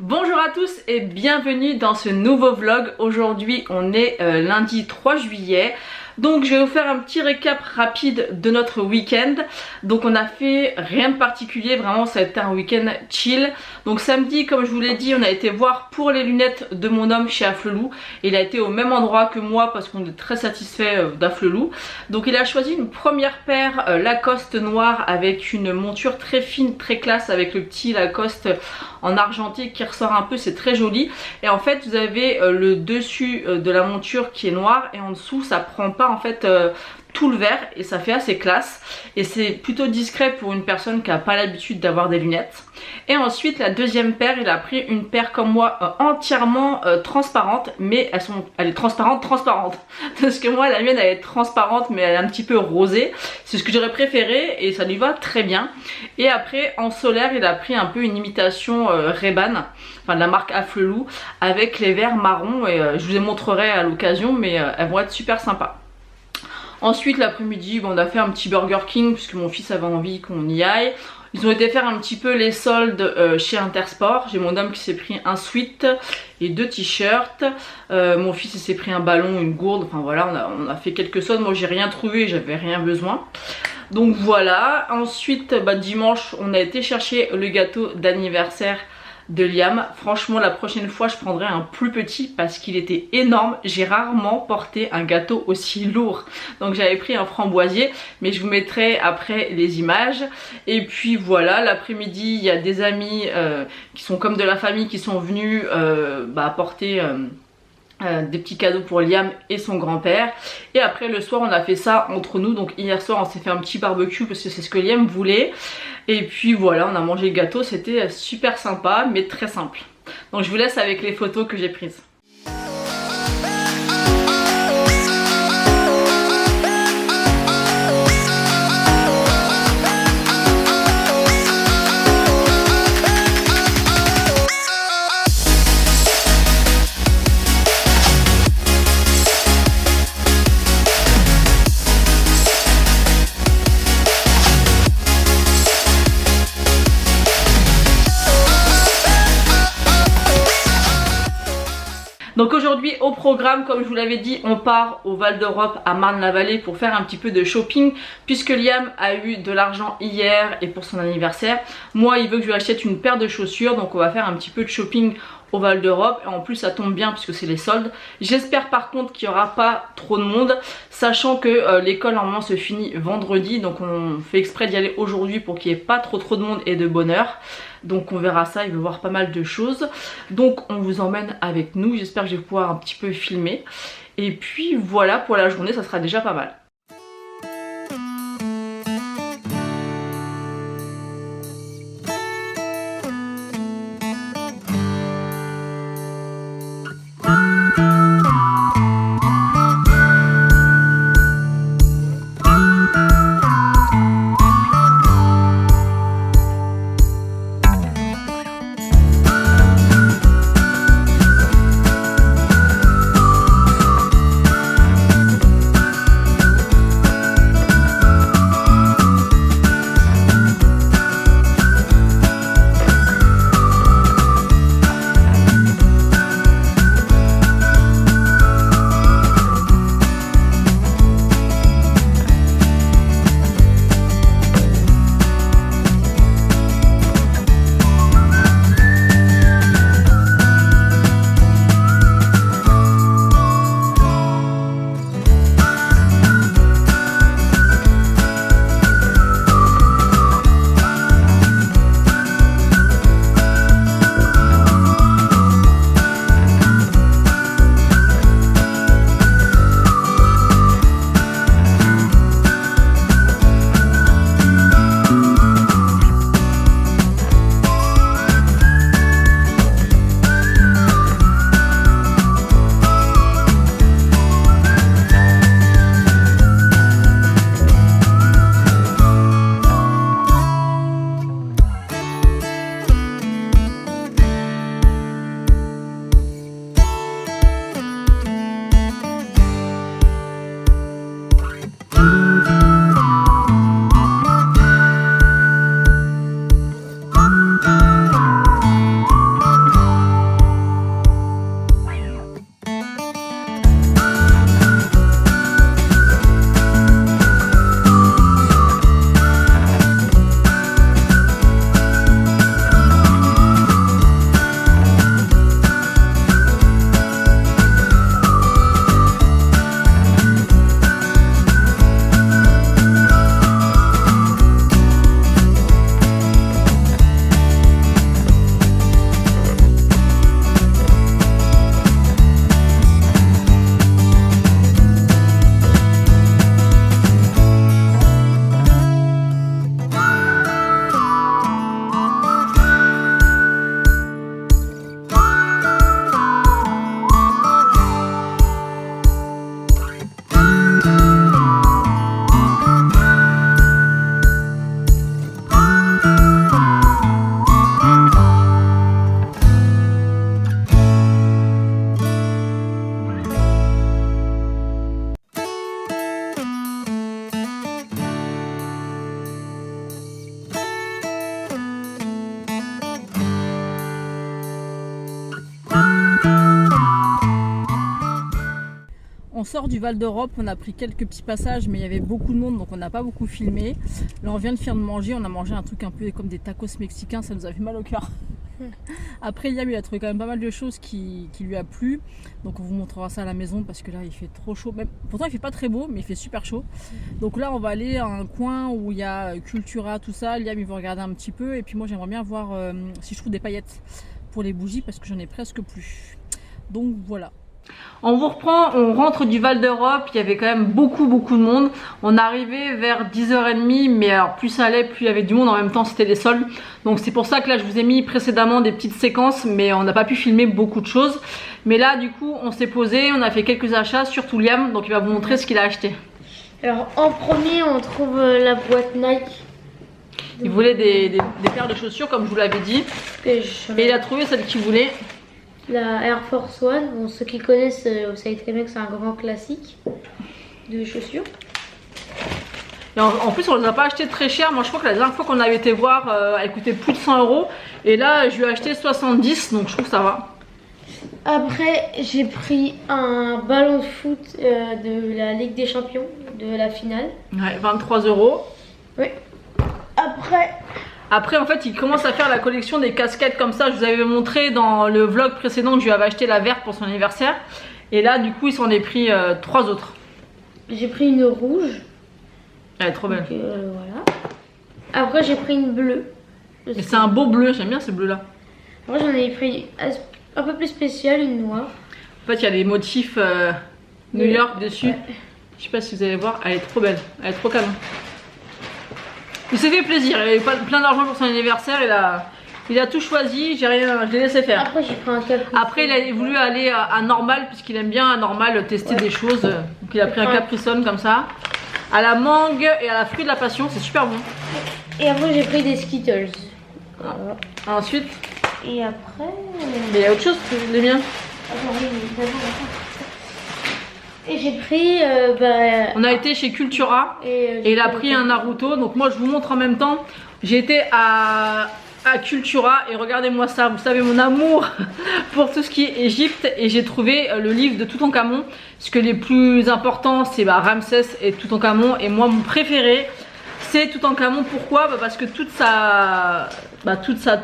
Bonjour à tous et bienvenue dans ce nouveau vlog. Aujourd'hui on est lundi 3 juillet. Donc je vais vous faire un petit récap rapide de notre week-end. Donc on a fait rien de particulier, vraiment ça a été un week-end chill. Donc samedi, comme je vous l'ai dit, on a été voir pour les lunettes de mon homme chez Afflelou. Il a été au même endroit que moi parce qu'on est très satisfait d'Afflelou. Donc il a choisi une première paire Lacoste noire avec une monture très fine, très classe, avec le petit Lacoste en argenté qui ressort un peu, c'est très joli. Et en fait vous avez le dessus de la monture qui est noir et en dessous ça prend pas en fait tout le vert et ça fait assez classe et c'est plutôt discret pour une personne qui n'a pas l'habitude d'avoir des lunettes. Et ensuite la deuxième paire, il a pris une paire comme moi entièrement transparente, mais elle est transparente parce que moi la mienne elle est transparente mais elle est un petit peu rosée, c'est ce que j'aurais préféré et ça lui va très bien. Et après en solaire il a pris un peu une imitation Ray-Ban, enfin de la marque Afflelou, avec les verres marron et je vous les montrerai à l'occasion, mais elles vont être super sympas. Ensuite l'après-midi on a fait un petit Burger King puisque mon fils avait envie qu'on y aille. Ils ont été faire un petit peu les soldes chez Intersport. J'ai mon homme qui s'est pris un sweat et 2 t-shirts. Mon fils il s'est pris un ballon, une gourde. Enfin voilà, on a fait quelques soldes. Moi j'ai rien trouvé, j'avais rien besoin. Donc voilà. Ensuite dimanche on a été chercher le gâteau d'anniversaire de Liam. Franchement la prochaine fois je prendrai un plus petit parce qu'il était énorme. J'ai rarement porté un gâteau aussi lourd, donc j'avais pris un framboisier, mais je vous mettrai après les images. Et puis voilà, l'après-midi il y a des amis qui sont comme de la famille qui sont venus apporter des petits cadeaux pour Liam et son grand-père. Et après le soir on a fait ça entre nous. Donc hier soir on s'est fait un petit barbecue parce que c'est ce que Liam voulait. Et puis voilà, on a mangé le gâteau, c'était super sympa mais très simple. Donc je vous laisse avec les photos que j'ai prises. Donc aujourd'hui au programme, comme je vous l'avais dit, on part au Val d'Europe à Marne-la-Vallée pour faire un petit peu de shopping puisque Liam a eu de l'argent hier et pour son anniversaire. Moi il veut que je lui achète une paire de chaussures, donc on va faire un petit peu de shopping au Val d'Europe et en plus ça tombe bien puisque c'est les soldes. J'espère par contre qu'il n'y aura pas trop de monde, sachant que l'école normalement se finit vendredi, donc on fait exprès d'y aller aujourd'hui pour qu'il n'y ait pas trop de monde et de bonne heure. Donc on verra ça, il veut voir pas mal de choses. Donc on vous emmène avec nous, j'espère que je vais pouvoir un petit peu filmer. Et puis voilà, pour la journée ça sera déjà pas mal. sort du Val d'Europe, on a pris quelques petits passages, mais il y avait beaucoup de monde, donc on n'a pas beaucoup filmé. Là, on vient de finir de manger, on a mangé un truc un peu comme des tacos mexicains, ça nous a fait mal au cœur. Après, Liam, il a trouvé quand même pas mal de choses qui lui a plu, donc on vous montrera ça à la maison parce que là, il fait trop chaud. Même, pourtant, il fait pas très beau, mais il fait super chaud. Donc là, on va aller à un coin où il y a Cultura, tout ça. Liam, il va regarder un petit peu, et puis moi, j'aimerais bien voir si je trouve des paillettes pour les bougies parce que j'en ai presque plus. Donc voilà. On vous reprend, on rentre du Val d'Europe, il y avait quand même beaucoup de monde. On arrivait vers 10h30, mais alors plus ça allait, plus il y avait du monde, en même temps c'était les soldes. Donc c'est pour ça que là je vous ai mis précédemment des petites séquences, mais on n'a pas pu filmer beaucoup de choses. Mais là du coup on s'est posé, on a fait quelques achats, surtout Liam, donc il va vous montrer ce qu'il a acheté. Alors en premier on trouve la boîte Nike. Il voulait des paires de chaussures comme je vous l'avais dit. Et il a trouvé celle qu'il voulait. La Air Force One, bon, ceux qui connaissent, vous savez très bien que c'est un grand classique de chaussures. Et en plus, on les a pas acheté très cher. Moi, je crois que la dernière fois qu'on avait été voir, elle coûtait plus de 100 €. Et là, je lui ai acheté 70, donc je trouve que ça va. Après, j'ai pris un ballon de foot de la Ligue des Champions, de la finale. Ouais, 23 €. Oui. Après, en fait, il commence à faire la collection des casquettes comme ça. Je vous avais montré dans le vlog précédent que je lui avais acheté la verte pour son anniversaire. Et là, du coup, il s'en est pris 3 autres. J'ai pris une rouge. Elle est trop belle. Donc, voilà. Après, j'ai pris une bleue. Et c'est un beau bleu, j'aime bien ce bleu-là. Après, j'en ai pris un peu plus spécial, une noire. En fait, il y a les motifs New York dessus. Ouais. Je sais pas si vous allez voir, elle est trop belle. Elle est trop canon. Il s'est fait plaisir, il avait plein d'argent pour son anniversaire, il a tout choisi, je l'ai laissé faire. Après j'ai pris un Capricorn. Après il a voulu aller à Normal, puisqu'il aime bien à Normal tester des choses. Donc il a pris un Capricorn comme ça, à la mangue et à la fruit de la passion, c'est super bon. Et après j'ai pris des Skittles. Voilà. Ensuite. Et après. Mais il y a autre chose que les miens. Et j'ai pris. On a été chez Cultura et il a pris un Naruto. Donc moi je vous montre en même temps. J'ai été à Cultura et regardez-moi ça. Vous savez mon amour pour tout ce qui est Égypte. Et j'ai trouvé le livre de Toutankhamon. Parce que les plus importants c'est Ramsès et Toutankhamon. Et moi mon préféré c'est Toutankhamon. Pourquoi? Parce que toute sa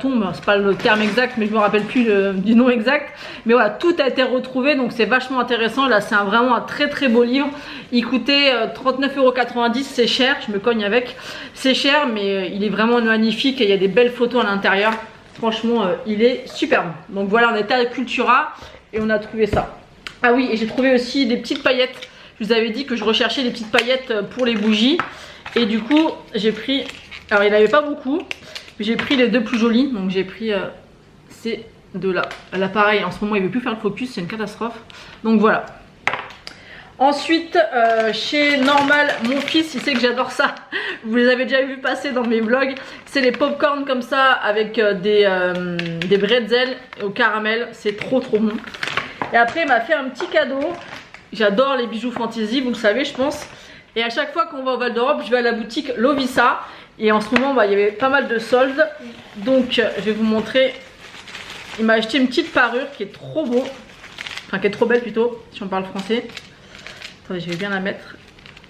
tombe, c'est pas le terme exact mais je me rappelle plus du nom exact, mais voilà, tout a été retrouvé, donc c'est vachement intéressant. Là c'est vraiment un très beau livre. Il coûtait 39,90 €, c'est cher, je me cogne avec, c'est cher mais il est vraiment magnifique et il y a des belles photos à l'intérieur. Franchement il est superbe. Donc voilà, on était à Cultura et on a trouvé ça. Ah oui, et j'ai trouvé aussi des petites paillettes. Je vous avais dit que je recherchais des petites paillettes pour les bougies. Et du coup, j'ai pris, alors il n'y en avait pas beaucoup, mais j'ai pris les deux plus jolis. Donc j'ai pris ces deux-là. Là pareil, en ce moment il ne veut plus faire le focus, c'est une catastrophe. Donc voilà. Ensuite, chez Normal, mon fils, il sait que j'adore ça. Vous les avez déjà vu passer dans mes vlogs. C'est les popcorn comme ça avec des bretzels au caramel. C'est trop bon. Et après, il m'a fait un petit cadeau. J'adore les bijoux fantasy, vous le savez, je pense. Et à chaque fois qu'on va au Val d'Europe, je vais à la boutique Lovisa. Et en ce moment, il y avait pas mal de soldes. Donc, je vais vous montrer. Il m'a acheté une petite parure qui est trop beau. Enfin, qui est trop belle plutôt, si on parle français. Attendez, je vais bien la mettre.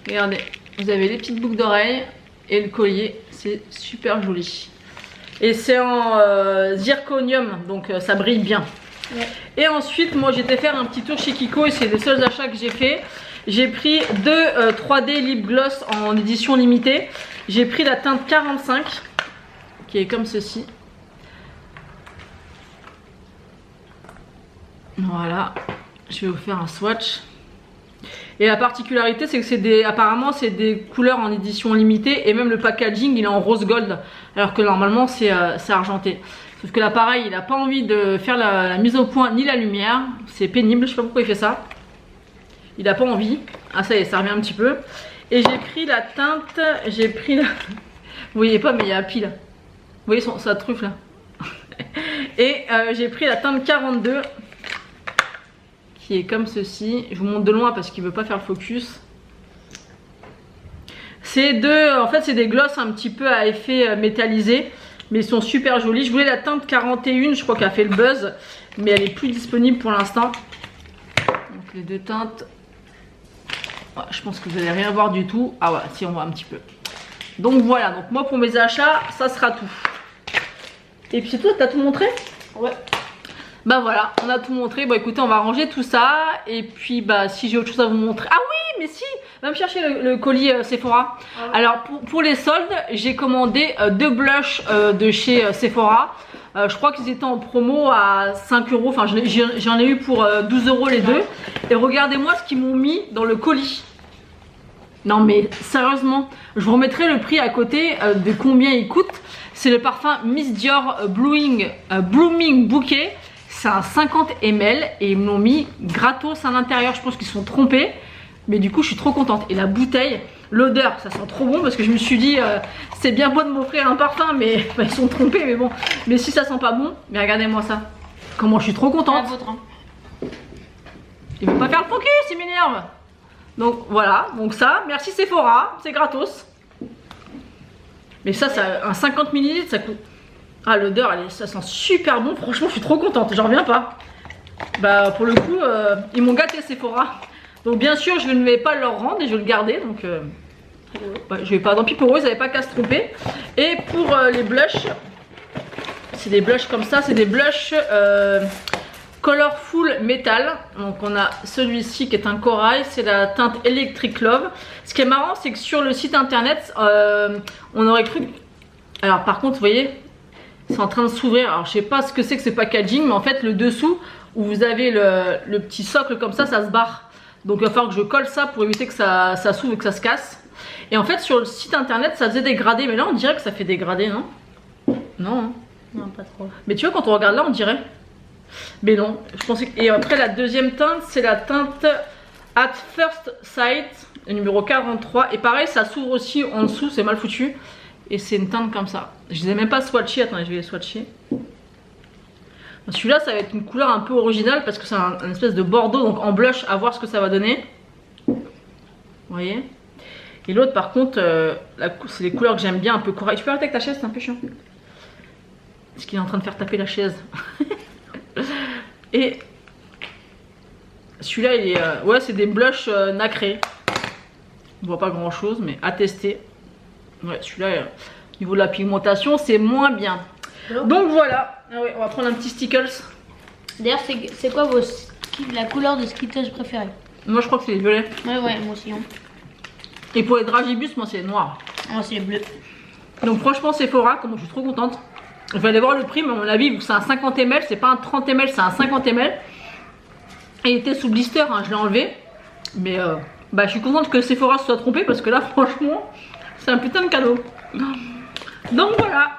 Regardez, vous avez les petites boucles d'oreilles et le collier. C'est super joli. Et c'est en zirconium, donc ça brille bien. Ouais. Et ensuite, moi, j'étais faire un petit tour chez Kiko et c'est les seuls achats que j'ai fait. J'ai pris deux 3D lip gloss en édition limitée. J'ai pris la teinte 45 qui est comme ceci. Voilà, je vais vous faire un swatch. Et la particularité c'est que apparemment c'est des couleurs en édition limitée et même le packaging il est en rose gold alors que normalement c'est argenté. Sauf que l'appareil il n'a pas envie de faire la mise au point ni la lumière, c'est pénible, je sais pas pourquoi il fait ça. Il n'a pas envie. Ah ça y est, ça revient un petit peu. Et j'ai pris la teinte, j'ai pris la... Vous voyez pas mais il y a pile. Vous voyez sa truffe là. Et j'ai pris la teinte 42 qui est comme ceci. Je vous montre de loin parce qu'il veut pas faire le focus. C'est en fait c'est des glosses un petit peu à effet métallisé. Mais ils sont super jolis. Je voulais la teinte 41, je crois qu'elle a fait le buzz. Mais elle est plus disponible pour l'instant. Donc les deux teintes. Ouais, je pense que vous n'allez rien voir du tout. Ah ouais, si on voit un petit peu. Donc voilà, donc moi pour mes achats, ça sera tout. Et puis c'est tout, t'as tout montré? Ouais. Bah voilà, on a tout montré. Bon écoutez, on va ranger tout ça. Et puis bah si j'ai autre chose à vous montrer. Ah oui, mais si, va me chercher le colis Sephora. Ah ouais. Alors pour les soldes, j'ai commandé 2 blushs de chez Sephora. Je crois qu'ils étaient en promo à 5 €. Enfin j'en ai eu pour 12 € les deux. Et regardez-moi ce qu'ils m'ont mis dans le colis. Non mais sérieusement, je vous remettrai le prix à côté de combien il coûte. C'est le parfum Miss Dior Blooming Bouquet. C'est un 50 ml et ils me l'ont mis gratos à l'intérieur. Je pense qu'ils se sont trompés. Mais du coup je suis trop contente. Et la bouteille, l'odeur, ça sent trop bon. Parce que je me suis dit c'est bien beau de m'offrir un parfum. Mais bah, ils sont trompés. Mais bon, mais si ça sent pas bon, mais regardez-moi ça. Comment je suis trop contente. Il veut pas faire le focus, il m'énerve. Donc voilà, donc ça, merci Sephora, c'est gratos. Mais ça, un 50 ml, ça coûte... Ah l'odeur, ça sent super bon, franchement je suis trop contente, j'en reviens pas. Bah pour le coup, ils m'ont gâté Sephora. Donc bien sûr, je ne vais pas leur rendre et je vais le garder, donc... bah, je vais pas, tant pis pour eux, ils n'avaient pas qu'à se tromper. Et pour les blushs, c'est des blushs comme ça, c'est des blushs... Colorful Metal. Donc on a celui-ci qui est un corail, c'est la teinte Electric Love. Ce qui est marrant, c'est que sur le site internet, on aurait cru... Alors par contre, vous voyez, c'est en train de s'ouvrir. Alors je sais pas ce que c'est que ce packaging, mais en fait le dessous, où vous avez le petit socle comme ça se barre. Donc il va falloir que je colle ça pour éviter que ça s'ouvre et que ça se casse. Et en fait sur le site internet, ça faisait dégrader. Mais là on dirait que ça fait dégrader, non? Non, hein? Non, pas trop. Mais tu vois, quand on regarde là, on dirait... Mais non, je pensais que... Et après la deuxième teinte, c'est la teinte At First Sight, le numéro 43. Et pareil, ça s'ouvre aussi en dessous, c'est mal foutu. Et c'est une teinte comme ça. Je les ai même pas swatchés, attendez, je vais les swatcher. Celui-là, ça va être une couleur un peu originale parce que c'est un espèce de bordeaux, donc en blush, à voir ce que ça va donner. Vous voyez? Et l'autre, par contre, c'est les couleurs que j'aime bien, un peu corail. Tu peux arrêter avec ta chaise, c'est un peu chiant. Parce qu'il est en train de faire taper la chaise. Et celui-là, il est... ouais, c'est des blushs nacrés. On voit pas grand-chose, mais à tester. Ouais, celui-là, au niveau de la pigmentation, c'est moins bien. Donc voilà. Ah ouais, on va prendre un petit Stickles. D'ailleurs, c'est quoi la couleur de Skittles préférée? Moi, je crois que c'est les violets. Ouais, moi aussi. Hein. Et pour les dragibus, moi, c'est les noirs. Moi, c'est les bleus. Donc franchement, Sephora, comme je suis trop contente. Je vais aller voir le prix, mais à mon avis, vu que c'est un 50 ml, c'est pas un 30 ml, c'est un 50 ml. Et il était sous blister, hein, je l'ai enlevé. Mais bah, je suis contente que Sephora se soit trompé parce que là, franchement, c'est un putain de cadeau. Donc voilà.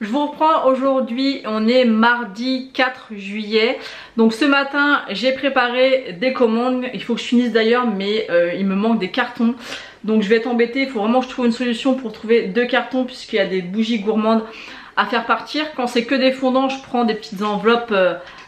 Je vous reprends aujourd'hui, on est mardi 4 juillet. Donc ce matin, j'ai préparé des commandes. Il faut que je finisse d'ailleurs, mais il me manque des cartons. Donc je vais être embêtée, il faut vraiment que je trouve une solution pour trouver 2 cartons puisqu'il y a des bougies gourmandes à faire partir. Quand c'est que des fondants, je prends des petites enveloppes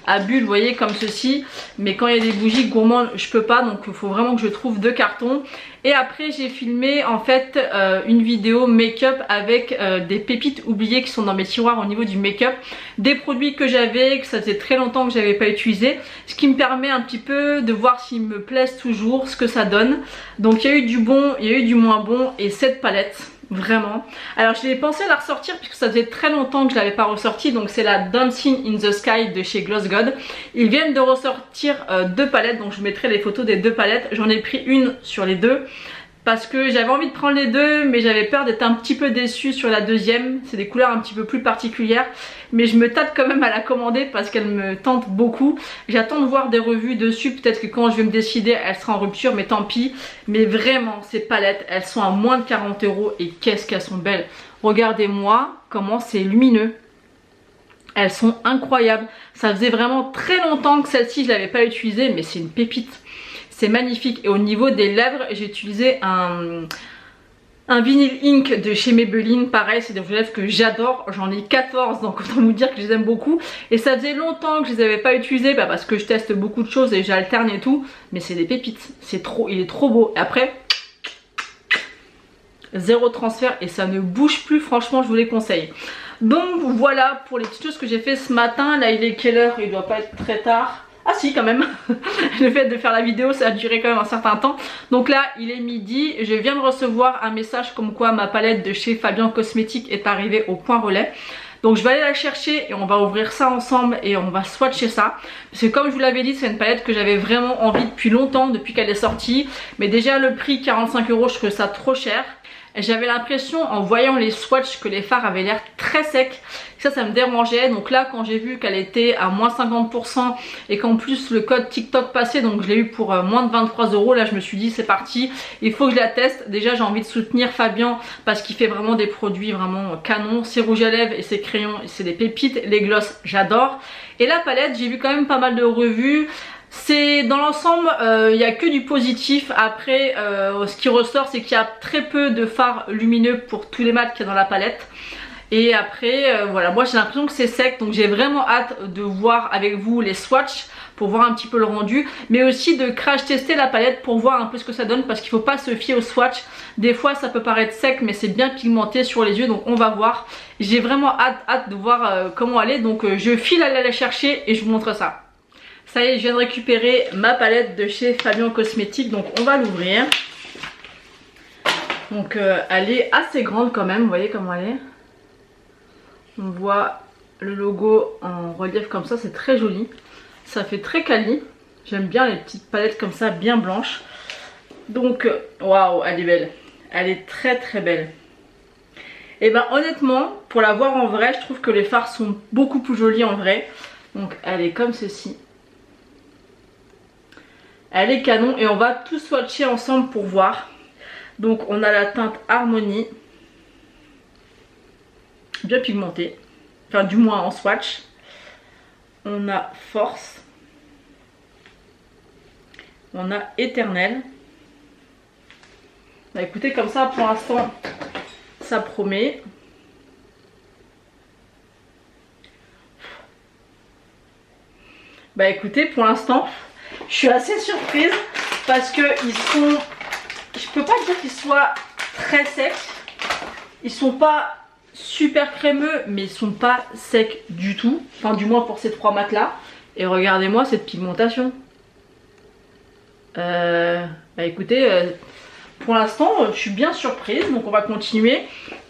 à bulles, vous voyez, comme ceci. Mais quand il y a des bougies gourmandes, je peux pas, donc il faut vraiment que je trouve 2 cartons. Et après, j'ai filmé en fait une vidéo make-up avec des pépites oubliées qui sont dans mes tiroirs au niveau du make-up. Des produits que j'avais, que ça faisait très longtemps que j'avais pas utilisé. Ce qui me permet un petit peu de voir s'ils me plaisent toujours, ce que ça donne. Donc il y a eu du bon, il y a eu du moins bon et cette palette. Vraiment. Alors j'ai pensé à la ressortir puisque ça faisait très longtemps que je l'avais pas ressortie. Donc c'est la Dancing in the Sky de chez Gloss God. Ils viennent de ressortir 2 palettes. Donc je vous mettrai les photos des 2 palettes. J'en ai pris une sur les 2 parce que j'avais envie de prendre les 2, mais j'avais peur d'être un petit peu déçue sur la deuxième. C'est des couleurs un petit peu plus particulières, mais je me tâte quand même à la commander parce qu'elle me tente beaucoup. J'attends de voir des revues dessus, peut-être que quand je vais me décider elle sera en rupture, mais tant pis. Mais vraiment ces palettes, elles sont à moins de 40 € et qu'est-ce qu'elles sont belles. Regardez-moi comment c'est lumineux. Elles sont incroyables. Ça faisait vraiment très longtemps que celle-ci je l'avais pas utilisée, mais c'est une pépite. C'est magnifique. Et au niveau des lèvres, j'ai utilisé un vinyl ink de chez Maybelline. Pareil, c'est des rouges à lèvres que j'adore. J'en ai 14, donc autant vous dire que je les aime beaucoup. Et ça faisait longtemps que je les avais pas utilisés, bah parce que je teste beaucoup de choses et j'alterne et tout. Mais c'est des pépites. C'est trop, il est trop beau. Et après, 0 transfert et ça ne bouge plus. Franchement, je vous les conseille. Donc voilà pour les petites choses que j'ai fait ce matin. Là, il est quelle heure? Il doit pas être très tard. Ah si quand même. Le fait de faire la vidéo ça a duré quand même un certain temps. Donc là il est midi, je viens de recevoir un message comme quoi ma palette de chez Fabien Cosmétiques est arrivée au point relais. Donc je vais aller la chercher et on va ouvrir ça ensemble et on va swatcher ça. Parce que comme je vous l'avais dit, c'est une palette que j'avais vraiment envie depuis longtemps, depuis qu'elle est sortie. Mais déjà le prix 45 €, je trouve ça trop cher. J'avais l'impression en voyant les swatchs que les fards avaient l'air très secs. Ça me dérangeait. Donc là quand j'ai vu qu'elle était à moins 50% et qu'en plus le code TikTok passait, donc je l'ai eu pour moins de 23 €. Là je me suis dit c'est parti, il faut que je la teste. Déjà j'ai envie de soutenir Fabien parce qu'il fait vraiment des produits vraiment canon. Ses rouges à lèvres et ses crayons c'est des pépites. Les glosses j'adore. Et la palette j'ai vu quand même pas mal de revues. C'est dans l'ensemble il n'y a que du positif. Après ce qui ressort c'est qu'il y a très peu de fards lumineux pour tous les mats qu'il y a dans la palette. Et après voilà, moi j'ai l'impression que c'est sec, donc j'ai vraiment hâte de voir avec vous les swatchs pour voir un petit peu le rendu, mais aussi de crash tester la palette pour voir un peu ce que ça donne, parce qu'il ne faut pas se fier au swatch. Des fois ça peut paraître sec mais c'est bien pigmenté sur les yeux, donc on va voir. J'ai vraiment hâte de voir comment elle est, donc je file à la chercher et je vous montre ça. Ça y est, je viens de récupérer ma palette de chez Fabien Cosmétiques, donc on va l'ouvrir. Donc elle est assez grande quand même, vous voyez comment elle est. On voit le logo en relief comme ça, c'est très joli. Ça fait très quali. J'aime bien les petites palettes comme ça, bien blanches. Donc, waouh, elle est belle. Elle est très très belle. Et ben honnêtement, pour la voir en vrai, je trouve que les fards sont beaucoup plus jolis en vrai. Donc elle est comme ceci. Elle est canon et on va tout swatcher ensemble pour voir. Donc on a la teinte Harmonie. Bien pigmentée, enfin du moins en swatch. On a Force, on a Éternel. Bah écoutez, comme ça pour l'instant ça promet. Bah écoutez, pour l'instant je suis assez surprise parce que ils sont, je peux pas dire qu'ils soient très secs, ils sont pas super crémeux mais ils sont pas secs du tout, enfin du moins pour ces trois mats là. Et regardez-moi cette pigmentation. Bah écoutez, pour l'instant je suis bien surprise, donc on va continuer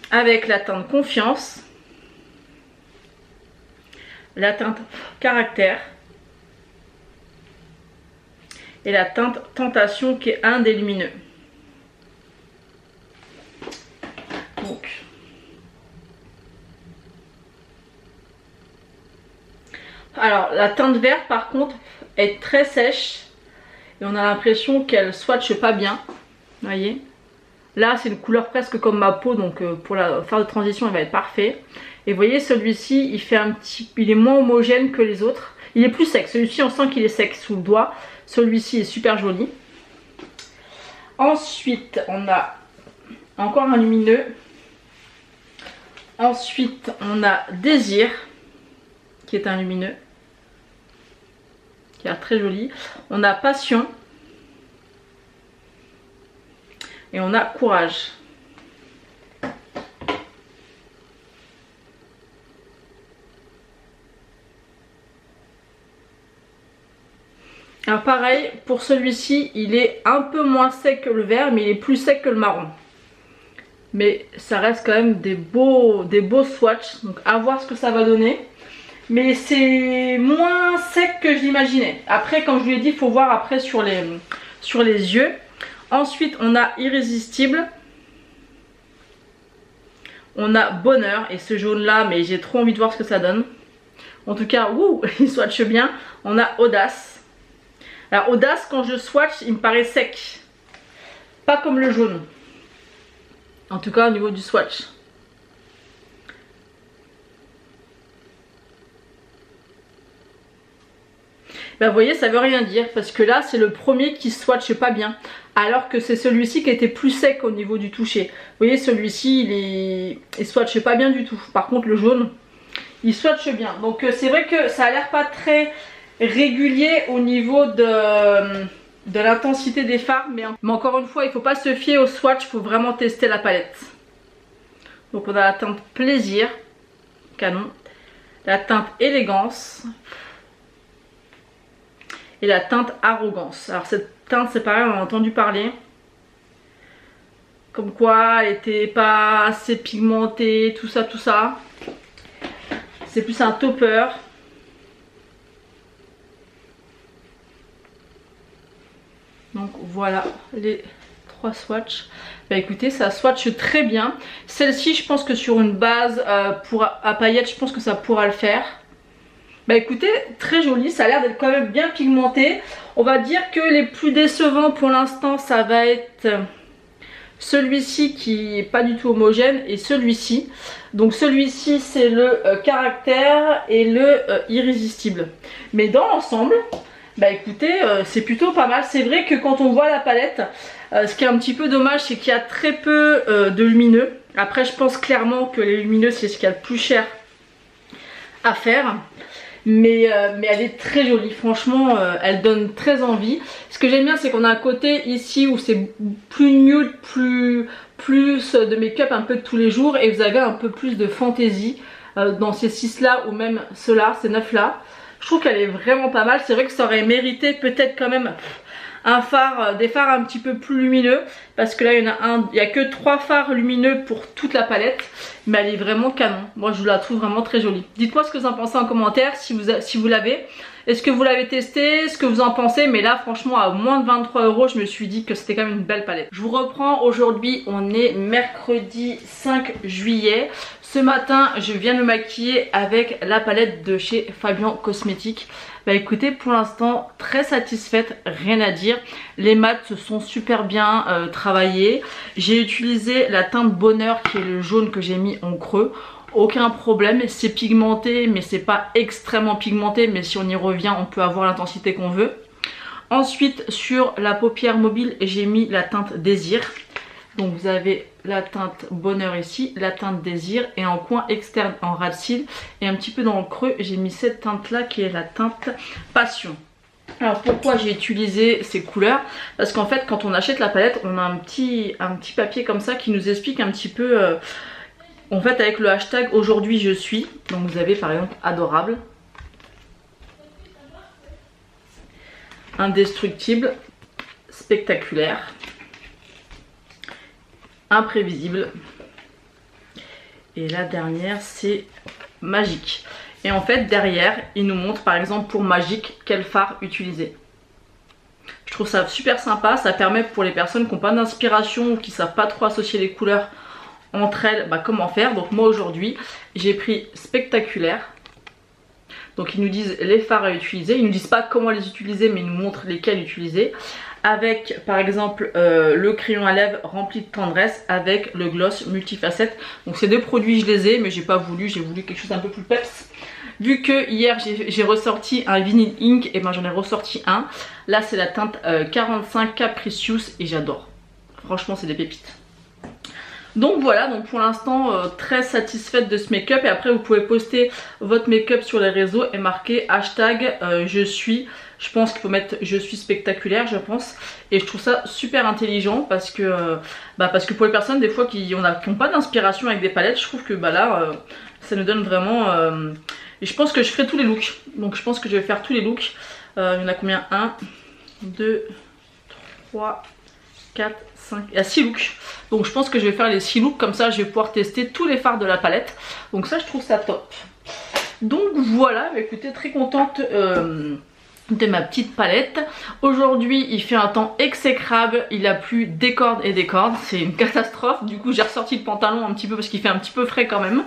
avec la teinte Confiance, la teinte Caractère et la teinte Tentation qui est un des lumineux. Donc alors la teinte verte par contre est très sèche et on a l'impression qu'elle swatche pas bien. Vous voyez, là c'est une couleur presque comme ma peau, donc pour la faire de transition il va être parfait. Et vous voyez celui-ci il fait il est moins homogène que les autres. Il est plus sec, celui-ci on sent qu'il est sec sous le doigt. Celui-ci est super joli. Ensuite on a encore un lumineux. Ensuite on a Désir qui est un lumineux qui a l'air très joli. On a Passion et on a Courage. Alors pareil, pour celui-ci il est un peu moins sec que le vert mais il est plus sec que le marron. Mais ça reste quand même des beaux swatchs, donc à voir ce que ça va donner. Mais c'est moins sec que je l'imaginais. Après, comme je vous l'ai dit, il faut voir après sur les yeux. Ensuite, on a Irrésistible. On a Bonheur. Et ce jaune là, mais j'ai trop envie de voir ce que ça donne. En tout cas, ouh, il swatche bien. On a Audace. Alors Audace, quand je swatch, il me paraît sec. Pas comme le jaune. En tout cas, au niveau du swatch. Ben vous voyez, ça veut rien dire parce que là c'est le premier qui swatche pas bien, alors que c'est celui-ci qui était plus sec au niveau du toucher. Vous voyez, celui-ci il swatche pas bien du tout. Par contre le jaune il swatche bien. Donc c'est vrai que ça a l'air pas très régulier au niveau de l'intensité des fards, mais encore une fois il faut pas se fier au swatch, il faut vraiment tester la palette. Donc on a la teinte Plaisir, canon, la teinte Élégance. et la teinte Arrogance. Alors cette teinte c'est pareil, on a entendu parler. Comme quoi elle était pas assez pigmentée, tout ça, tout ça. C'est plus un topper. Donc voilà les 3 swatchs. Bah écoutez, ça swatch très bien. Celle-ci, je pense que sur une base à paillettes, je pense que ça pourra le faire. Bah écoutez, très joli, ça a l'air d'être quand même bien pigmenté. On va dire que les plus décevants pour l'instant, ça va être celui-ci qui est pas du tout homogène et celui-ci. Donc celui-ci c'est le caractère et le irrésistible. Mais dans l'ensemble, bah écoutez, c'est plutôt pas mal. C'est vrai que quand on voit la palette, ce qui est un petit peu dommage, c'est qu'il y a très peu de lumineux. Après je pense clairement que les lumineux c'est ce qu'il y a de plus cher à faire. Mais elle est très jolie, franchement elle donne très envie. Ce que j'aime bien c'est qu'on a un côté ici où c'est plus nude, plus de make-up un peu de tous les jours. Et vous avez un peu plus de fantaisie dans ces 6 là ou même ceux-là, ces 9 là. Je trouve qu'elle est vraiment pas mal. C'est vrai que ça aurait mérité peut-être quand même un phare, des phares un petit peu plus lumineux. Parce que là il y a que 3 phares lumineux pour toute la palette. Mais elle est vraiment canon. Moi je la trouve vraiment très jolie. Dites-moi ce que vous en pensez en commentaire si vous l'avez. Est-ce que vous l'avez testé? Ce que vous en pensez? Mais là franchement à moins de 23 €, je me suis dit que c'était quand même une belle palette. Je vous reprends, aujourd'hui on est mercredi 5 juillet. Ce matin je viens de me maquiller avec la palette de chez Fabian Cosmétiques. Bah écoutez, pour l'instant très satisfaite, rien à dire. Les mats se sont super bien travaillés. J'ai utilisé la teinte Bonheur qui est le jaune que j'ai mis en creux. Aucun problème, c'est pigmenté mais c'est pas extrêmement pigmenté, mais si on y revient on peut avoir l'intensité qu'on veut. Ensuite sur la paupière mobile j'ai mis la teinte Désir. Donc vous avez la teinte Bonheur ici, la teinte Désir, et en coin externe en ras de cils et un petit peu dans le creux j'ai mis cette teinte là qui est la teinte Passion. Alors pourquoi j'ai utilisé ces couleurs? Parce qu'en fait quand on achète la palette on a un petit papier comme ça qui nous explique un petit peu en fait avec le hashtag aujourd'hui je suis. Donc vous avez par exemple adorable, indestructible, spectaculaire, imprévisible et la dernière c'est magique. Et en fait derrière il nous montre par exemple pour magique quel phare utiliser. Je trouve ça super sympa, ça permet pour les personnes qui n'ont pas d'inspiration ou qui savent pas trop associer les couleurs entre elles, bah, comment faire. Donc moi aujourd'hui j'ai pris spectaculaire. Donc ils nous disent les fards à utiliser, ils nous disent pas comment les utiliser mais ils nous montrent lesquels utiliser. Avec par exemple le crayon à lèvres rempli de tendresse avec le gloss multifacette. Donc ces deux produits je les ai mais j'ai pas voulu, j'ai voulu quelque chose un peu plus peps. Vu que hier j'ai ressorti un Vinyl Ink, et ben j'en ai ressorti un. Là c'est la teinte 45 Capricious et j'adore. Franchement c'est des pépites. Donc voilà, donc pour l'instant très satisfaite de ce make-up. Et après vous pouvez poster votre make-up sur les réseaux et marquer hashtag je suis. Je pense qu'il faut mettre je suis spectaculaire, je pense. Et je trouve ça super intelligent parce que pour les personnes des fois qui n'ont pas d'inspiration avec des palettes, je trouve que là ça nous donne vraiment... et je pense que je ferai tous les looks. Donc je pense que je vais faire tous les looks. Il y en a combien? 1, 2, 3, 4, 5, il y a 6 looks. Donc je pense que je vais faire les 6 looks, comme ça je vais pouvoir tester tous les fards de la palette. Donc ça je trouve ça top. Donc voilà, écoutez, très contente de ma petite palette. Aujourd'hui il fait un temps exécrable, il a plu des cordes et des cordes, c'est une catastrophe. Du coup j'ai ressorti le pantalon un petit peu parce qu'il fait un petit peu frais quand même.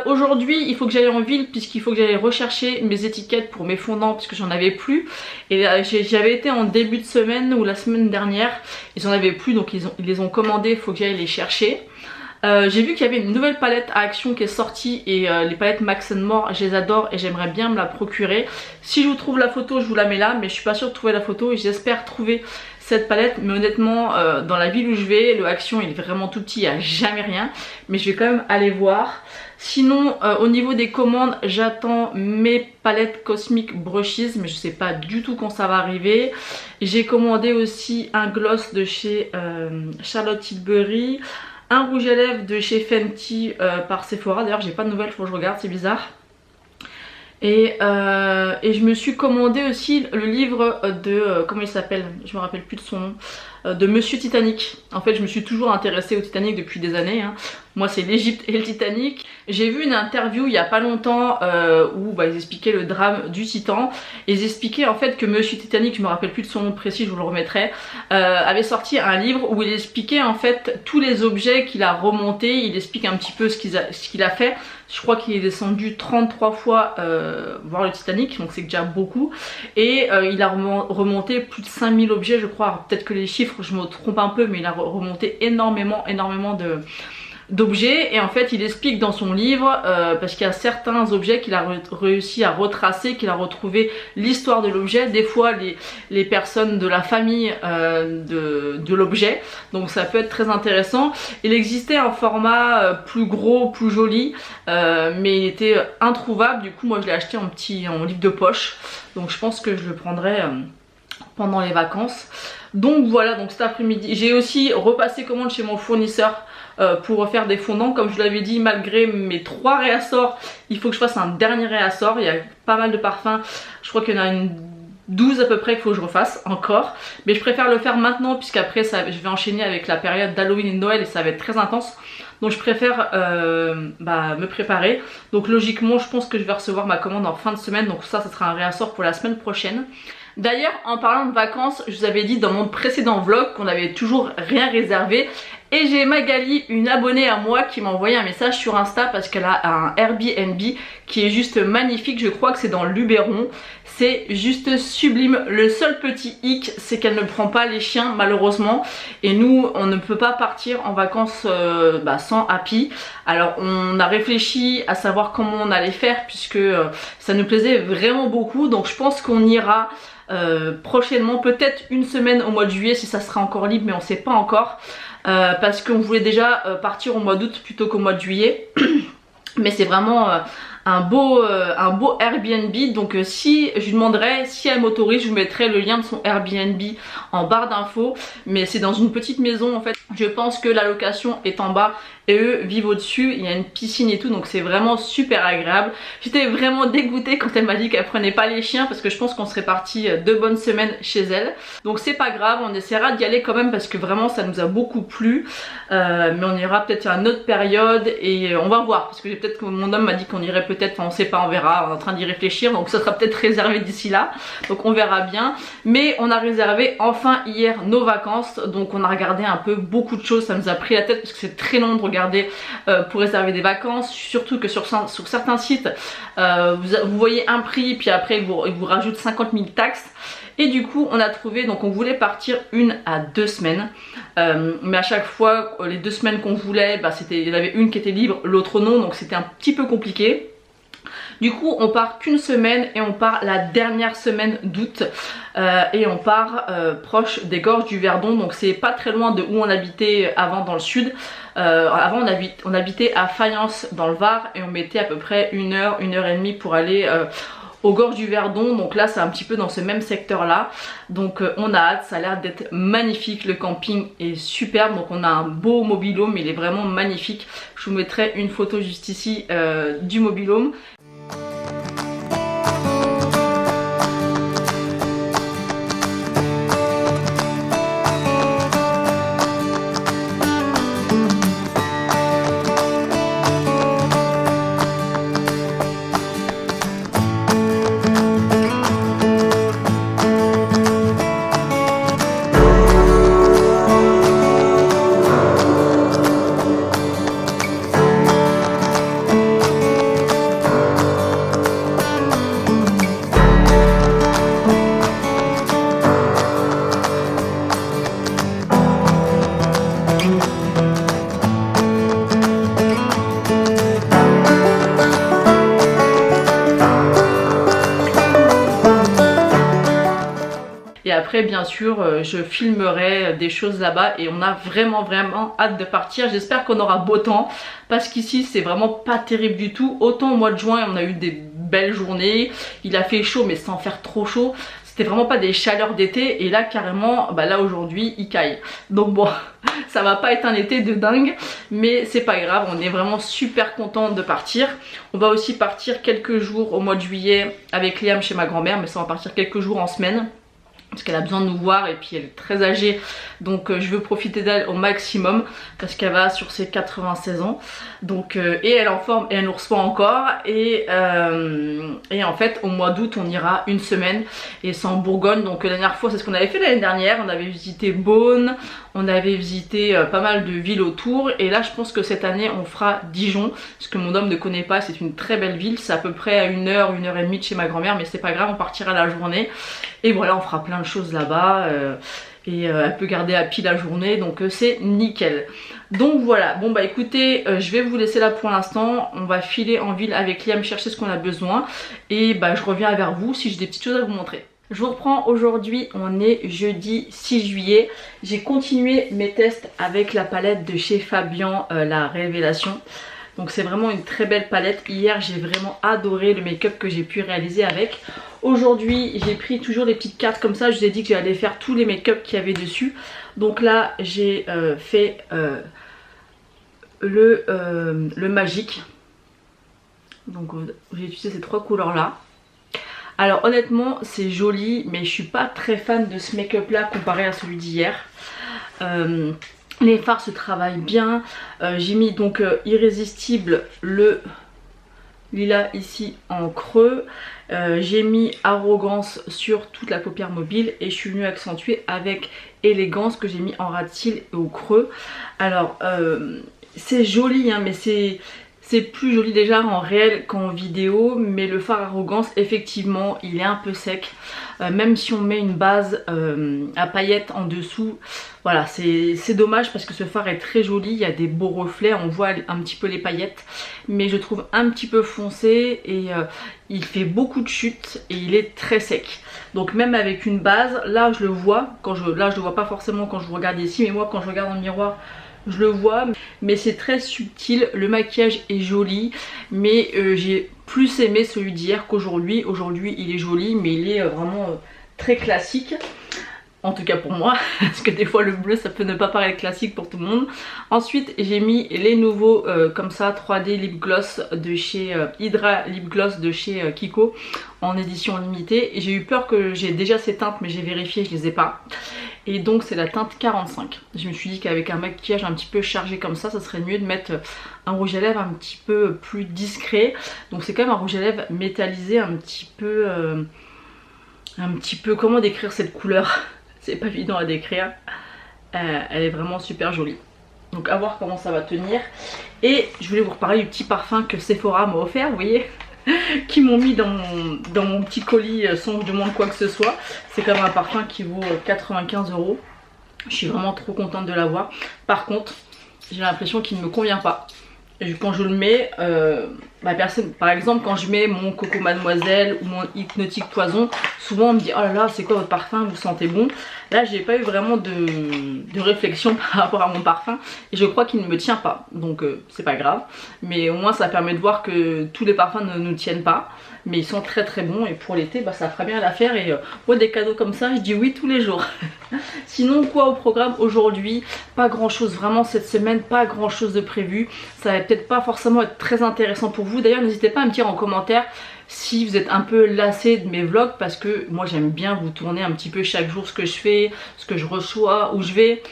Aujourd'hui il faut que j'aille en ville puisqu'il faut que j'aille rechercher mes étiquettes pour mes fondants puisque j'en avais plus. Et j'avais été en début de semaine ou la semaine dernière, ils en avaient plus donc ils les ont commandés, il faut que j'aille les chercher. J'ai vu qu'il y avait une nouvelle palette à Action qui est sortie et les palettes Max & More je les adore et j'aimerais bien me la procurer. Si je vous trouve la photo je vous la mets là, mais je suis pas sûre de trouver la photo et j'espère trouver cette palette. Mais honnêtement dans la ville où je vais, le Action il est vraiment tout petit, il n'y a jamais rien, mais je vais quand même aller voir. Sinon au niveau des commandes j'attends mes palettes Cosmic Brushes mais je sais pas du tout quand ça va arriver. J'ai commandé aussi un gloss de chez Charlotte Tilbury, un rouge à lèvres de chez Fenty par Sephora. D'ailleurs j'ai pas de nouvelles, faut que je regarde, c'est bizarre. Et je me suis commandé aussi le livre de, comment il s'appelle, je me rappelle plus de son nom, de Monsieur Titanic. En fait je me suis toujours intéressée au Titanic depuis des années, hein. Moi c'est l'Égypte et le Titanic. J'ai vu une interview il y a pas longtemps où ils expliquaient le drame du Titan. Et ils expliquaient en fait que Monsieur Titanic, je me rappelle plus de son nom précis, je vous le remettrai, avait sorti un livre où il expliquait en fait tous les objets qu'il a remontés. Il explique un petit peu ce qu'il a fait. Je crois qu'il est descendu 33 fois voir le Titanic, donc c'est déjà beaucoup. Et il a remonté plus de 5000 objets je crois. Peut-être que les chiffres je me trompe un peu, mais il a remonté énormément d'objets. Et en fait il explique dans son livre parce qu'il y a certains objets qu'il a réussi à retracer, qu'il a retrouvé l'histoire de l'objet, des fois les personnes de la famille de l'objet, donc ça peut être très intéressant. Il existait un format plus gros, plus joli, mais il était introuvable, du coup moi je l'ai acheté en livre de poche, donc je pense que je le prendrai pendant les vacances. Donc voilà, donc cet après-midi j'ai aussi repassé commande chez mon fournisseur pour refaire des fondants. Comme je vous l'avais dit, malgré mes 3 réassorts, il faut que je fasse un dernier réassort. Il y a pas mal de parfums, je crois qu'il y en a une 12 à peu près qu'il faut que je refasse encore, mais je préfère le faire maintenant puisqu'après je vais enchaîner avec la période d'Halloween et de Noël et ça va être très intense, donc je préfère me préparer. Donc logiquement je pense que je vais recevoir ma commande en fin de semaine, donc ça sera un réassort pour la semaine prochaine. D'ailleurs en parlant de vacances, je vous avais dit dans mon précédent vlog qu'on n'avait toujours rien réservé. Et j'ai Magali, une abonnée à moi, qui m'a envoyé un message sur Insta parce qu'elle a un Airbnb qui est juste magnifique. Je crois que c'est dans Luberon. C'est juste sublime. Le seul petit hic, c'est qu'elle ne prend pas les chiens malheureusement. Et nous, on ne peut pas partir en vacances sans Happy. Alors on a réfléchi à savoir comment on allait faire puisque ça nous plaisait vraiment beaucoup. Donc je pense qu'on ira prochainement, peut-être une semaine au mois de juillet si ça sera encore libre, mais on ne sait pas encore. Parce qu'on voulait déjà partir au mois d'août plutôt qu'au mois de juillet. Mais c'est vraiment un beau Airbnb. Donc si je lui demanderais, si elle m'autorise, je vous mettrai le lien de son Airbnb en barre d'infos. Mais c'est dans une petite maison en fait. Je pense que la location est en bas et eux vivent au-dessus. Il y a une piscine et tout, donc c'est vraiment super agréable. J'étais vraiment dégoûtée quand elle m'a dit qu'elle prenait pas les chiens parce que je pense qu'on serait parti 2 bonnes semaines chez elle. Donc c'est pas grave, on essaiera d'y aller quand même parce que vraiment ça nous a beaucoup plu. Mais on ira peut-être à une autre période et on va voir parce que peut-être que mon homme m'a dit qu'on irait peut-être, enfin on sait pas, on verra, on est en train d'y réfléchir, donc ça sera peut-être réservé d'ici là, donc on verra bien. Mais on a réservé enfin hier nos vacances, donc on a regardé un peu beaucoup de choses, ça nous a pris la tête parce que c'est très long de regarder pour réserver des vacances, surtout que sur certains sites vous voyez un prix puis après ils vous rajoutent 50 000 taxes. Et du coup on a trouvé, donc on voulait partir 1 à 2 semaines, mais à chaque fois les 2 semaines qu'on voulait, il y en avait une qui était libre, l'autre non, donc c'était un petit peu compliqué. Du coup on part qu'une semaine et on part la dernière semaine d'août et on part proche des gorges du Verdon, donc c'est pas très loin de où on habitait avant dans le sud. Avant on habitait à Fayence dans le Var et on mettait à peu près 1 heure, 1 heure et demie pour aller aux gorges du Verdon, donc là c'est un petit peu dans ce même secteur là, donc on a hâte, ça a l'air d'être magnifique, le camping est superbe, donc on a un beau mobil-home, il est vraiment magnifique. Je vous mettrai une photo juste ici du mobil-home. Et après bien sûr je filmerai des choses là-bas et on a vraiment hâte de partir. J'espère qu'on aura beau temps parce qu'ici c'est vraiment pas terrible du tout. Autant au mois de juin on a eu des belles journées, il a fait chaud mais sans faire trop chaud. c'était vraiment pas des chaleurs d'été, et là carrément, bah là aujourd'hui il caille. Donc bon, ça va pas être un été de dingue, mais c'est pas grave, on est vraiment super contente de partir. On va aussi partir quelques jours au mois de juillet avec Liam chez ma grand-mère, mais ça va partir quelques jours en semaine. Parce qu'elle a besoin de nous voir et puis elle est très âgée, donc je veux profiter d'elle au maximum parce qu'elle va sur ses 96 ans, donc et elle est en forme et elle nous reçoit encore, et en fait au mois d'août on ira une semaine et c'est en Bourgogne. Donc la dernière fois c'est ce qu'on avait fait l'année dernière, on avait visité Beaune, on avait visité pas mal de villes autour, et là je pense que cette année on fera Dijon, parce que mon homme ne connaît pas, c'est une très belle ville, c'est à peu près à 1 heure et demie de chez ma grand-mère, mais c'est pas grave, on partira la journée et voilà, on fera plein de choses là-bas, et elle peut garder à pied la journée, donc c'est nickel. Donc voilà, bon bah écoutez, je vais vous laisser là pour l'instant, on va filer en ville avec Liam chercher ce qu'on a besoin, et bah je reviens vers vous si j'ai des petites choses à vous montrer. Je vous reprends aujourd'hui, on est jeudi 6 juillet, j'ai continué mes tests avec la palette de chez Fabien, la Révélation. Donc c'est vraiment une très belle palette. Hier j'ai vraiment adoré le make-up que j'ai pu réaliser avec. Aujourd'hui j'ai pris toujours les petites cartes comme ça. Je vous ai dit que j'allais faire tous les make-up qu'il y avait dessus. Donc là j'ai fait le magique. Donc j'ai utilisé ces 3 couleurs là. Alors honnêtement c'est joli, mais je suis pas très fan de ce make-up là comparé à celui d'hier. Les fards se travaillent bien. J'ai mis donc Irrésistible, le lilas ici en creux. J'ai mis Arrogance sur toute la paupière mobile, et je suis venue accentuer avec Élégance que j'ai mis en ras de cils et au creux. Alors c'est joli hein, mais c'est plus joli déjà en réel qu'en vidéo, mais le fard Arrogance effectivement il est un peu sec, même si on met une base à paillettes en dessous. Voilà, c'est dommage parce que ce fard est très joli, il y a des beaux reflets, on voit un petit peu les paillettes, mais je trouve un petit peu foncé, et il fait beaucoup de chutes et il est très sec. Donc même avec une base, là je le vois, là je le vois pas forcément quand je vous regarde ici, mais moi quand je regarde dans le miroir je le vois, mais c'est très subtil. Le maquillage est joli, mais j'ai plus aimé celui d'hier qu'aujourd'hui. Aujourd'hui il est joli, mais il est vraiment très classique. En tout cas pour moi, parce que des fois le bleu ça peut ne pas paraître classique pour tout le monde. Ensuite j'ai mis les nouveaux comme ça 3D lip gloss de chez Hydra Lip Gloss de chez Kiko en édition limitée. Et j'ai eu peur que j'ai déjà ces teintes, mais j'ai vérifié, je les ai pas. Et donc c'est la teinte 45. Je me suis dit qu'avec un maquillage un petit peu chargé comme ça serait mieux de mettre un rouge à lèvres un petit peu plus discret. Donc c'est quand même un rouge à lèvres métallisé, un petit peu comment décrire cette couleur? C'est pas évident à décrire. Elle est vraiment super jolie. Donc à voir comment ça va tenir. Et je voulais vous reparler du petit parfum que Sephora m'a offert, vous voyez, qui m'ont mis dans mon petit colis sans que je demande quoi que ce soit. C'est quand même un parfum qui vaut 95 €. Je suis vraiment trop contente de l'avoir. Par contre, j'ai l'impression qu'il ne me convient pas. Et quand je le mets, personne, par exemple quand je mets mon Coco Mademoiselle ou mon Hypnotique Poison, souvent on me dit oh là là c'est quoi votre parfum, vous sentez bon. Là j'ai pas eu vraiment de réflexion par rapport à mon parfum, et je crois qu'il ne me tient pas, donc c'est pas grave, mais au moins ça permet de voir que tous les parfums ne nous tiennent pas, mais ils sont très très bons, et pour l'été ça fera bien l'affaire. Et moi des cadeaux comme ça je dis oui tous les jours. Sinon quoi au programme aujourd'hui? Pas grand chose vraiment cette semaine, pas grand chose de prévu. Ça va peut-être pas forcément être très intéressant pour vous. D'ailleurs n'hésitez pas à me dire en commentaire si vous êtes un peu lassé de mes vlogs, parce que moi j'aime bien vous tourner un petit peu chaque jour ce que je fais, ce que je reçois, où je vais.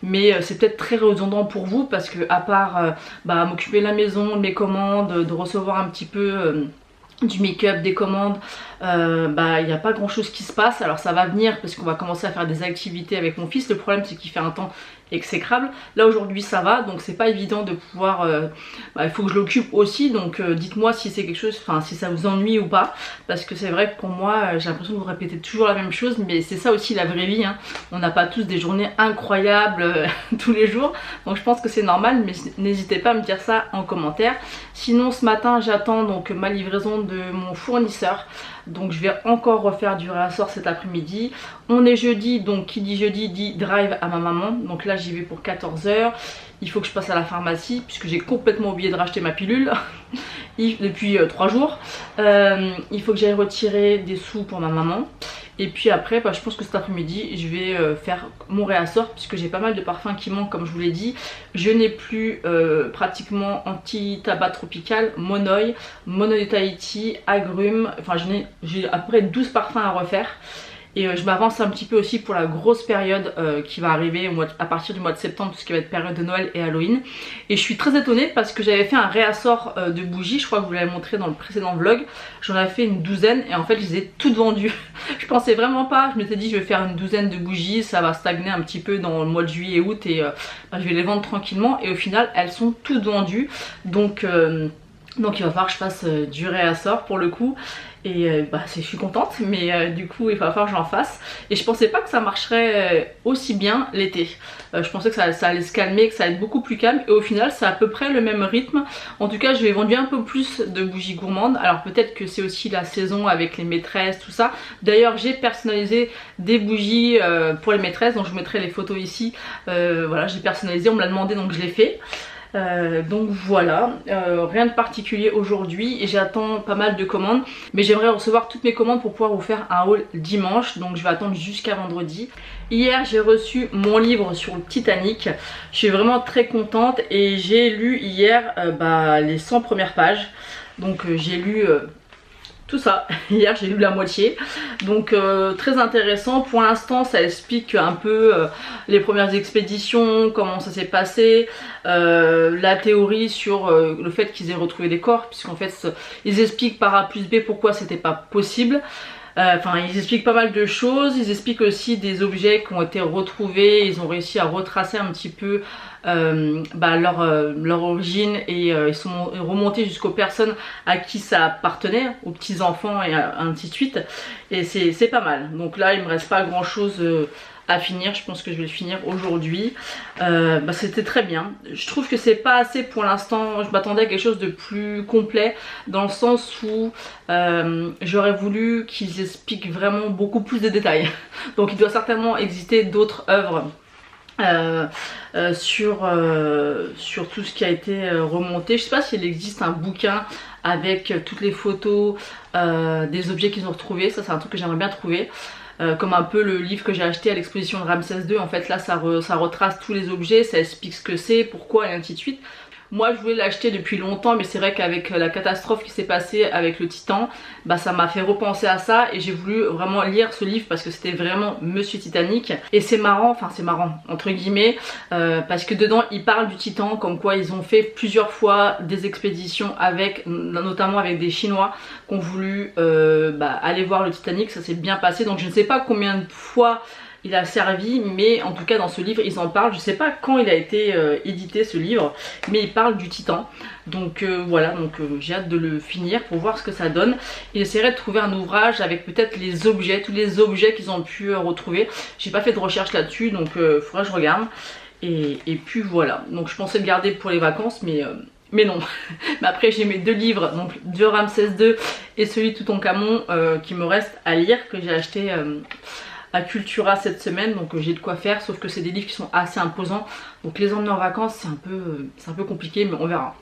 Mais c'est peut-être très redondant pour vous, parce que à part m'occuper de la maison, de mes commandes, de recevoir un petit peu du make-up, des commandes, il n'y a pas grand chose qui se passe. Alors ça va venir parce qu'on va commencer à faire des activités avec mon fils. Le problème c'est qu'il fait un temps exécrable. Là aujourd'hui ça va, donc c'est pas évident de pouvoir, il faut que je l'occupe aussi, donc dites-moi si c'est quelque chose, enfin si ça vous ennuie ou pas, parce que c'est vrai que pour moi j'ai l'impression de vous répéter toujours la même chose, mais c'est ça aussi la vraie vie, hein. On n'a pas tous des journées incroyables tous les jours, donc je pense que c'est normal, mais n'hésitez pas à me dire ça en commentaire. Sinon ce matin j'attends donc ma livraison de mon fournisseur, donc je vais encore refaire du réassort cet après-midi. On est jeudi, donc qui dit jeudi dit drive à ma maman, donc là j'y vais pour 14 h. Il faut que je passe à la pharmacie puisque j'ai complètement oublié de racheter ma pilule depuis 3 jours. Il faut que j'aille retirer des sous pour ma maman. Et puis après je pense que cet après-midi je vais faire mon réassort puisque j'ai pas mal de parfums qui manquent comme je vous l'ai dit. Je n'ai plus pratiquement anti-tabac tropical, Monoï de Tahiti, agrumes, enfin j'ai à peu près 12 parfums à refaire. Et je m'avance un petit peu aussi pour la grosse période qui va arriver à partir du mois de septembre, tout ce qui va être période de Noël et Halloween. Et je suis très étonnée parce que j'avais fait un réassort de bougies, je crois que je vous l'avais montré dans le précédent vlog. J'en avais fait une douzaine et en fait je les ai toutes vendues. Je pensais vraiment pas, je m'étais dit je vais faire une douzaine de bougies, ça va stagner un petit peu dans le mois de juillet et août et je vais les vendre tranquillement. Et au final elles sont toutes vendues, donc il va falloir que je fasse du réassort pour le coup. Et je suis contente, mais du coup il va falloir que j'en fasse. Et je pensais pas que ça marcherait aussi bien l'été. Je pensais que ça allait se calmer, que ça allait être beaucoup plus calme. Et au final c'est à peu près le même rythme. En tout cas je vais vendre un peu plus de bougies gourmandes. Alors peut-être que c'est aussi la saison avec les maîtresses, tout ça. D'ailleurs j'ai personnalisé des bougies pour les maîtresses, donc je vous mettrai les photos ici. Voilà, j'ai personnalisé, on me l'a demandé donc je l'ai fait. Donc voilà, rien de particulier aujourd'hui et j'attends pas mal de commandes, mais j'aimerais recevoir toutes mes commandes pour pouvoir vous faire un haul dimanche, donc je vais attendre jusqu'à vendredi. Hier j'ai reçu mon livre sur le Titanic, je suis vraiment très contente et j'ai lu hier les 100 premières pages, donc j'ai lu tout ça. Hier j'ai lu la moitié, donc très intéressant. Pour l'instant ça explique un peu les premières expéditions, comment ça s'est passé, la théorie sur le fait qu'ils aient retrouvé des corps, puisqu'en fait ils expliquent par A plus B pourquoi c'était pas possible. Enfin ils expliquent pas mal de choses, ils expliquent aussi des objets qui ont été retrouvés, ils ont réussi à retracer un petit peu leur origine et ils sont remontés jusqu'aux personnes à qui ça appartenait, aux petits enfants et ainsi de suite, et c'est pas mal. Donc là il me reste pas grand chose à finir, je pense que je vais le finir aujourd'hui. C'était très bien, je trouve que c'est pas assez pour l'instant, je m'attendais à quelque chose de plus complet dans le sens où j'aurais voulu qu'ils expliquent vraiment beaucoup plus de détails. Donc il doit certainement exister d'autres œuvres sur tout ce qui a été remonté. Je sais pas s'il existe un bouquin avec toutes les photos des objets qu'ils ont retrouvés, ça c'est un truc que j'aimerais bien trouver. Comme un peu le livre que j'ai acheté à l'exposition de Ramsès II, en fait là ça retrace tous les objets, ça explique ce que c'est, pourquoi et ainsi de suite. Moi je voulais l'acheter depuis longtemps, mais c'est vrai qu'avec la catastrophe qui s'est passée avec le Titan, ça m'a fait repenser à ça et j'ai voulu vraiment lire ce livre parce que c'était vraiment Monsieur Titanic. Et c'est marrant, enfin c'est marrant entre guillemets, parce que dedans il parle du Titan, comme quoi ils ont fait plusieurs fois des expéditions notamment avec des Chinois qui ont voulu aller voir le Titanic, ça s'est bien passé. Donc je ne sais pas combien de fois il a servi, mais en tout cas dans ce livre ils en parlent. Je sais pas quand il a été édité ce livre, mais il parle du Titan. Donc voilà, donc j'ai hâte de le finir pour voir ce que ça donne. Et j'essaierai de trouver un ouvrage avec peut-être les objets, tous les objets qu'ils ont pu retrouver. J'ai pas fait de recherche là-dessus, donc faudra que je regarde. Et puis voilà, donc je pensais le garder pour les vacances, mais non. Mais après j'ai mes deux livres, donc de Ramsès II et celui de Toutankhamon qui me reste à lire, que j'ai acheté à Cultura cette semaine, donc j'ai de quoi faire, sauf que c'est des livres qui sont assez imposants, donc les emmener en vacances c'est un peu compliqué, mais on verra.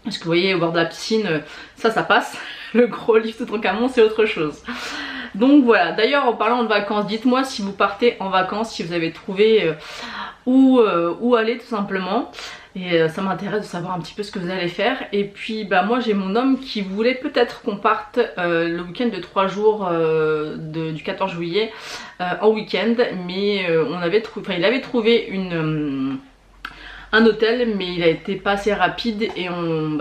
Parce que vous voyez au bord de la piscine, ça passe. Le gros livre Toutankhamon c'est autre chose. Donc voilà, d'ailleurs en parlant de vacances, dites-moi si vous partez en vacances, si vous avez trouvé où aller tout simplement. Et ça m'intéresse de savoir un petit peu ce que vous allez faire. Et puis moi j'ai mon homme qui voulait peut-être qu'on parte le week-end de 3 jours du 14 juillet en week-end. Mais il avait trouvé un hôtel, mais il a été pas assez rapide et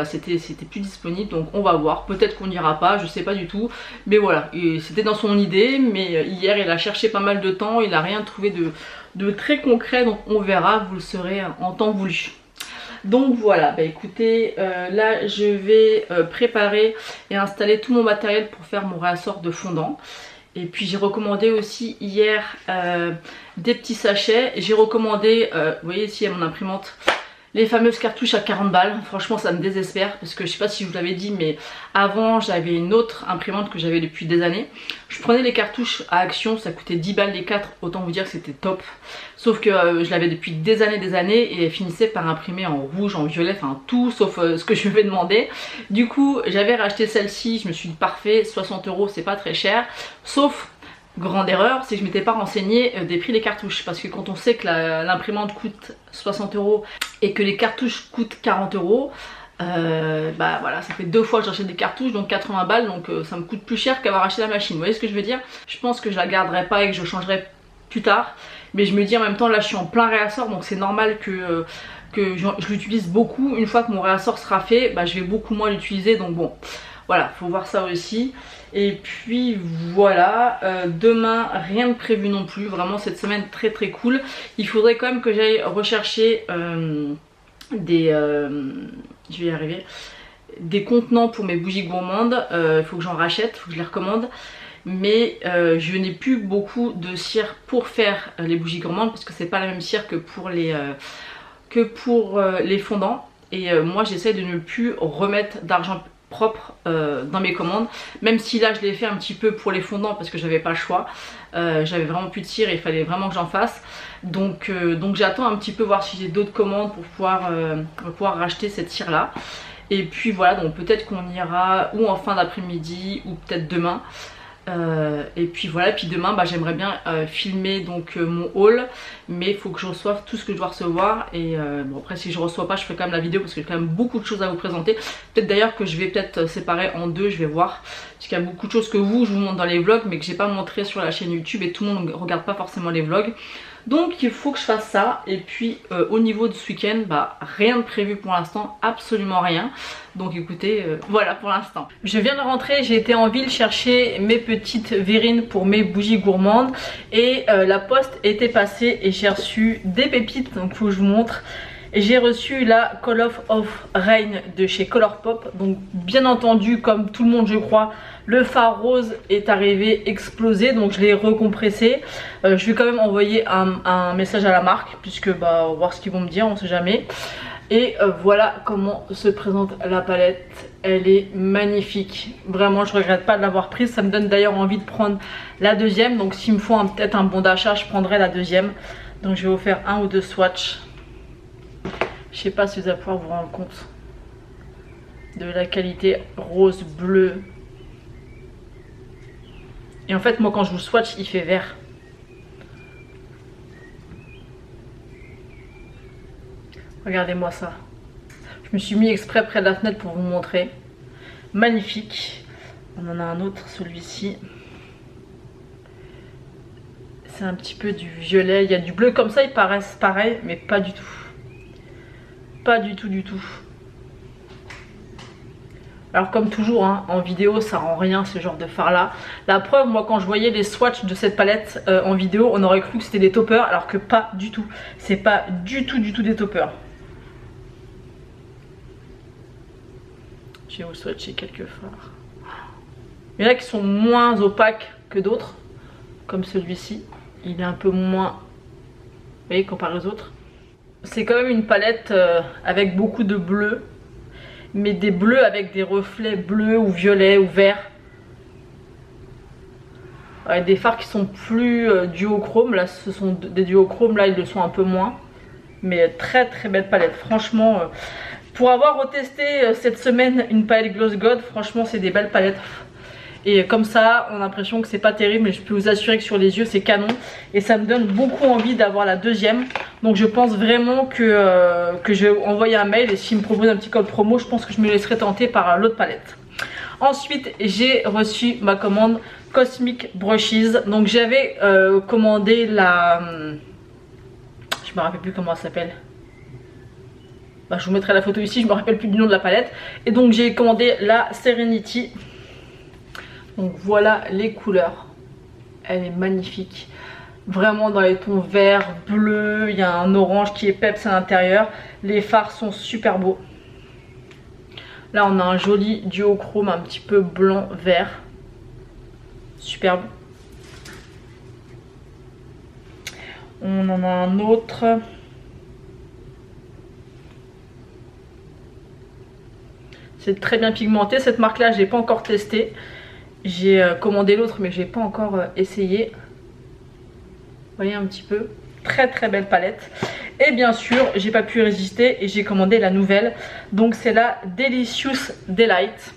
c'était plus disponible, donc on va voir, peut-être qu'on n'ira pas, je sais pas du tout, mais voilà, c'était dans son idée. Mais hier il a cherché pas mal de temps, il a rien trouvé de très concret, donc on verra, vous le saurez en temps voulu. Donc voilà, écoutez, là je vais préparer et installer tout mon matériel pour faire mon réassort de fondant. Et puis j'ai recommandé aussi hier des petits sachets. J'ai recommandé, vous voyez ici à mon imprimante, les fameuses cartouches à 40 balles. Franchement ça me désespère parce que je sais pas si je vous l'avais dit, mais avant j'avais une autre imprimante que j'avais depuis des années. Je prenais les cartouches à Action, ça coûtait 10 balles les 4, autant vous dire que c'était top. Sauf que je l'avais depuis des années et elle finissait par imprimer en rouge, en violet, enfin tout sauf ce que je lui ai demandé. Du coup j'avais racheté celle-ci, je me suis dit parfait, 60 € c'est pas très cher. Sauf grande erreur, c'est que je m'étais pas renseignée des prix des cartouches. Parce que quand on sait que l'imprimante coûte 60 € et que les cartouches coûtent 40 €, bah voilà, ça fait 2 fois que j'achète des cartouches, donc 80 balles, donc ça me coûte plus cher qu'avoir acheté la machine. Vous voyez ce que je veux dire? Je pense que je la garderai pas et que je changerai plus tard, mais je me dis en même temps là je suis en plein réassort, donc c'est normal que je l'utilise beaucoup. Une fois que mon réassort sera fait, bah, je vais beaucoup moins l'utiliser, donc bon, voilà, faut voir ça aussi. Et puis voilà, demain rien de prévu non plus, vraiment cette semaine très très cool. Il faudrait quand même que j'aille rechercher je vais y arriver, des contenants pour mes bougies gourmandes. Il faut que j'en rachète, il faut que je les recommande. Mais je n'ai plus beaucoup de cire pour faire les bougies gourmandes, parce que c'est pas la même cire que pour les fondants. Et moi j'essaie de ne plus remettre d'argent propre dans mes commandes, même si là je l'ai fait un petit peu pour les fondants parce que j'avais pas le choix. J'avais vraiment plus de cire et il fallait vraiment que j'en fasse, donc j'attends un petit peu voir si j'ai d'autres commandes pour pouvoir racheter cette cire là. Et puis voilà, donc peut-être qu'on ira ou en fin d'après-midi ou peut-être demain. Et puis voilà, puis demain bah, j'aimerais bien filmer donc mon haul, mais il faut que je reçoive tout ce que je dois recevoir. Et bon, après si je reçois pas, je fais quand même la vidéo parce que j'ai quand même beaucoup de choses à vous présenter. Peut-être d'ailleurs que je vais peut-être séparer en deux, je vais voir, parce qu'il y a beaucoup de choses que je vous montre dans les vlogs mais que j'ai pas montré sur la chaîne YouTube et tout le monde ne regarde pas forcément les vlogs. Donc il faut que je fasse ça. Et puis au niveau de ce week-end, bah rien de prévu pour l'instant, absolument rien. Donc écoutez, voilà pour l'instant. Je viens de rentrer, j'ai été en ville chercher mes petites verrines pour mes bougies gourmandes. Et la poste était passée et j'ai reçu des pépites, donc faut que je vous montre. Et j'ai reçu la Call of Rain de chez Colourpop. Donc bien entendu, comme tout le monde je crois, le fard rose est arrivé explosé, donc je l'ai recompressé. Je vais quand même envoyer un message à la marque, puisque bah on va voir ce qu'ils vont me dire, on sait jamais. Et voilà comment se présente la palette. Elle est magnifique, vraiment je regrette pas de l'avoir prise. Ça me donne d'ailleurs envie de prendre la deuxième, donc s'il me faut peut-être un bon d'achat, je prendrai la deuxième. Donc je vais vous faire un ou deux swatchs. Je sais pas si vous allez pouvoir vous rendre compte de la qualité rose bleu. Et en fait moi quand je vous swatch il fait vert. Regardez-moi ça. Je me suis mis exprès près de la fenêtre pour vous montrer. Magnifique. On en a un autre, celui-ci. C'est un petit peu du violet. Il y a du bleu comme ça, ils paraissent pareils, mais pas du tout. Pas du tout, du tout. Alors comme toujours hein, en vidéo ça rend rien ce genre de fard là. La preuve, moi quand je voyais les swatchs de cette palette en vidéo, on aurait cru que c'était des toppers, alors que pas du tout. C'est pas du tout des toppers. Je vais vous swatcher quelques fards. Il y en a qui sont moins opaques que d'autres, comme celui-ci. Il est un peu moins, vous voyez, comparé aux autres. C'est quand même une palette avec beaucoup de bleu, mais des bleus avec des reflets bleus ou violets ou verts. Ouais, des fards qui sont plus duochrome. Là ce sont des duochromes, là ils le sont un peu moins. Mais très belle palette, franchement. Pour avoir retesté cette semaine une palette Gloss God, franchement c'est des belles palettes. Et comme ça, on a l'impression que c'est pas terrible, mais je peux vous assurer que sur les yeux c'est canon. Et ça me donne beaucoup envie d'avoir la deuxième. Donc je pense vraiment que je vais envoyer un mail. Et s'il me propose un petit code promo, je pense que je me laisserai tenter par l'autre palette. Ensuite, j'ai reçu ma commande Cosmic Brushes. Donc j'avais commandé la... je me rappelle plus comment elle s'appelle. Bah, je vous mettrai la photo ici, je me rappelle plus du nom de la palette. Et donc j'ai commandé la Serenity. Donc voilà les couleurs. Elle est magnifique. Vraiment dans les tons vert, bleu. Il y a un orange qui est peps à l'intérieur. Les fards sont super beaux. Là on a un joli duochrome un petit peu blanc vert. Superbe. On en a un autre. C'est très bien pigmenté. Cette marque là je l'ai pas encore testé. J'ai commandé l'autre mais je n'ai pas encore essayé. Vous voyez un petit peu. Très belle palette. Et bien sûr j'ai pas pu résister et j'ai commandé la nouvelle. Donc c'est la Delicious Delight.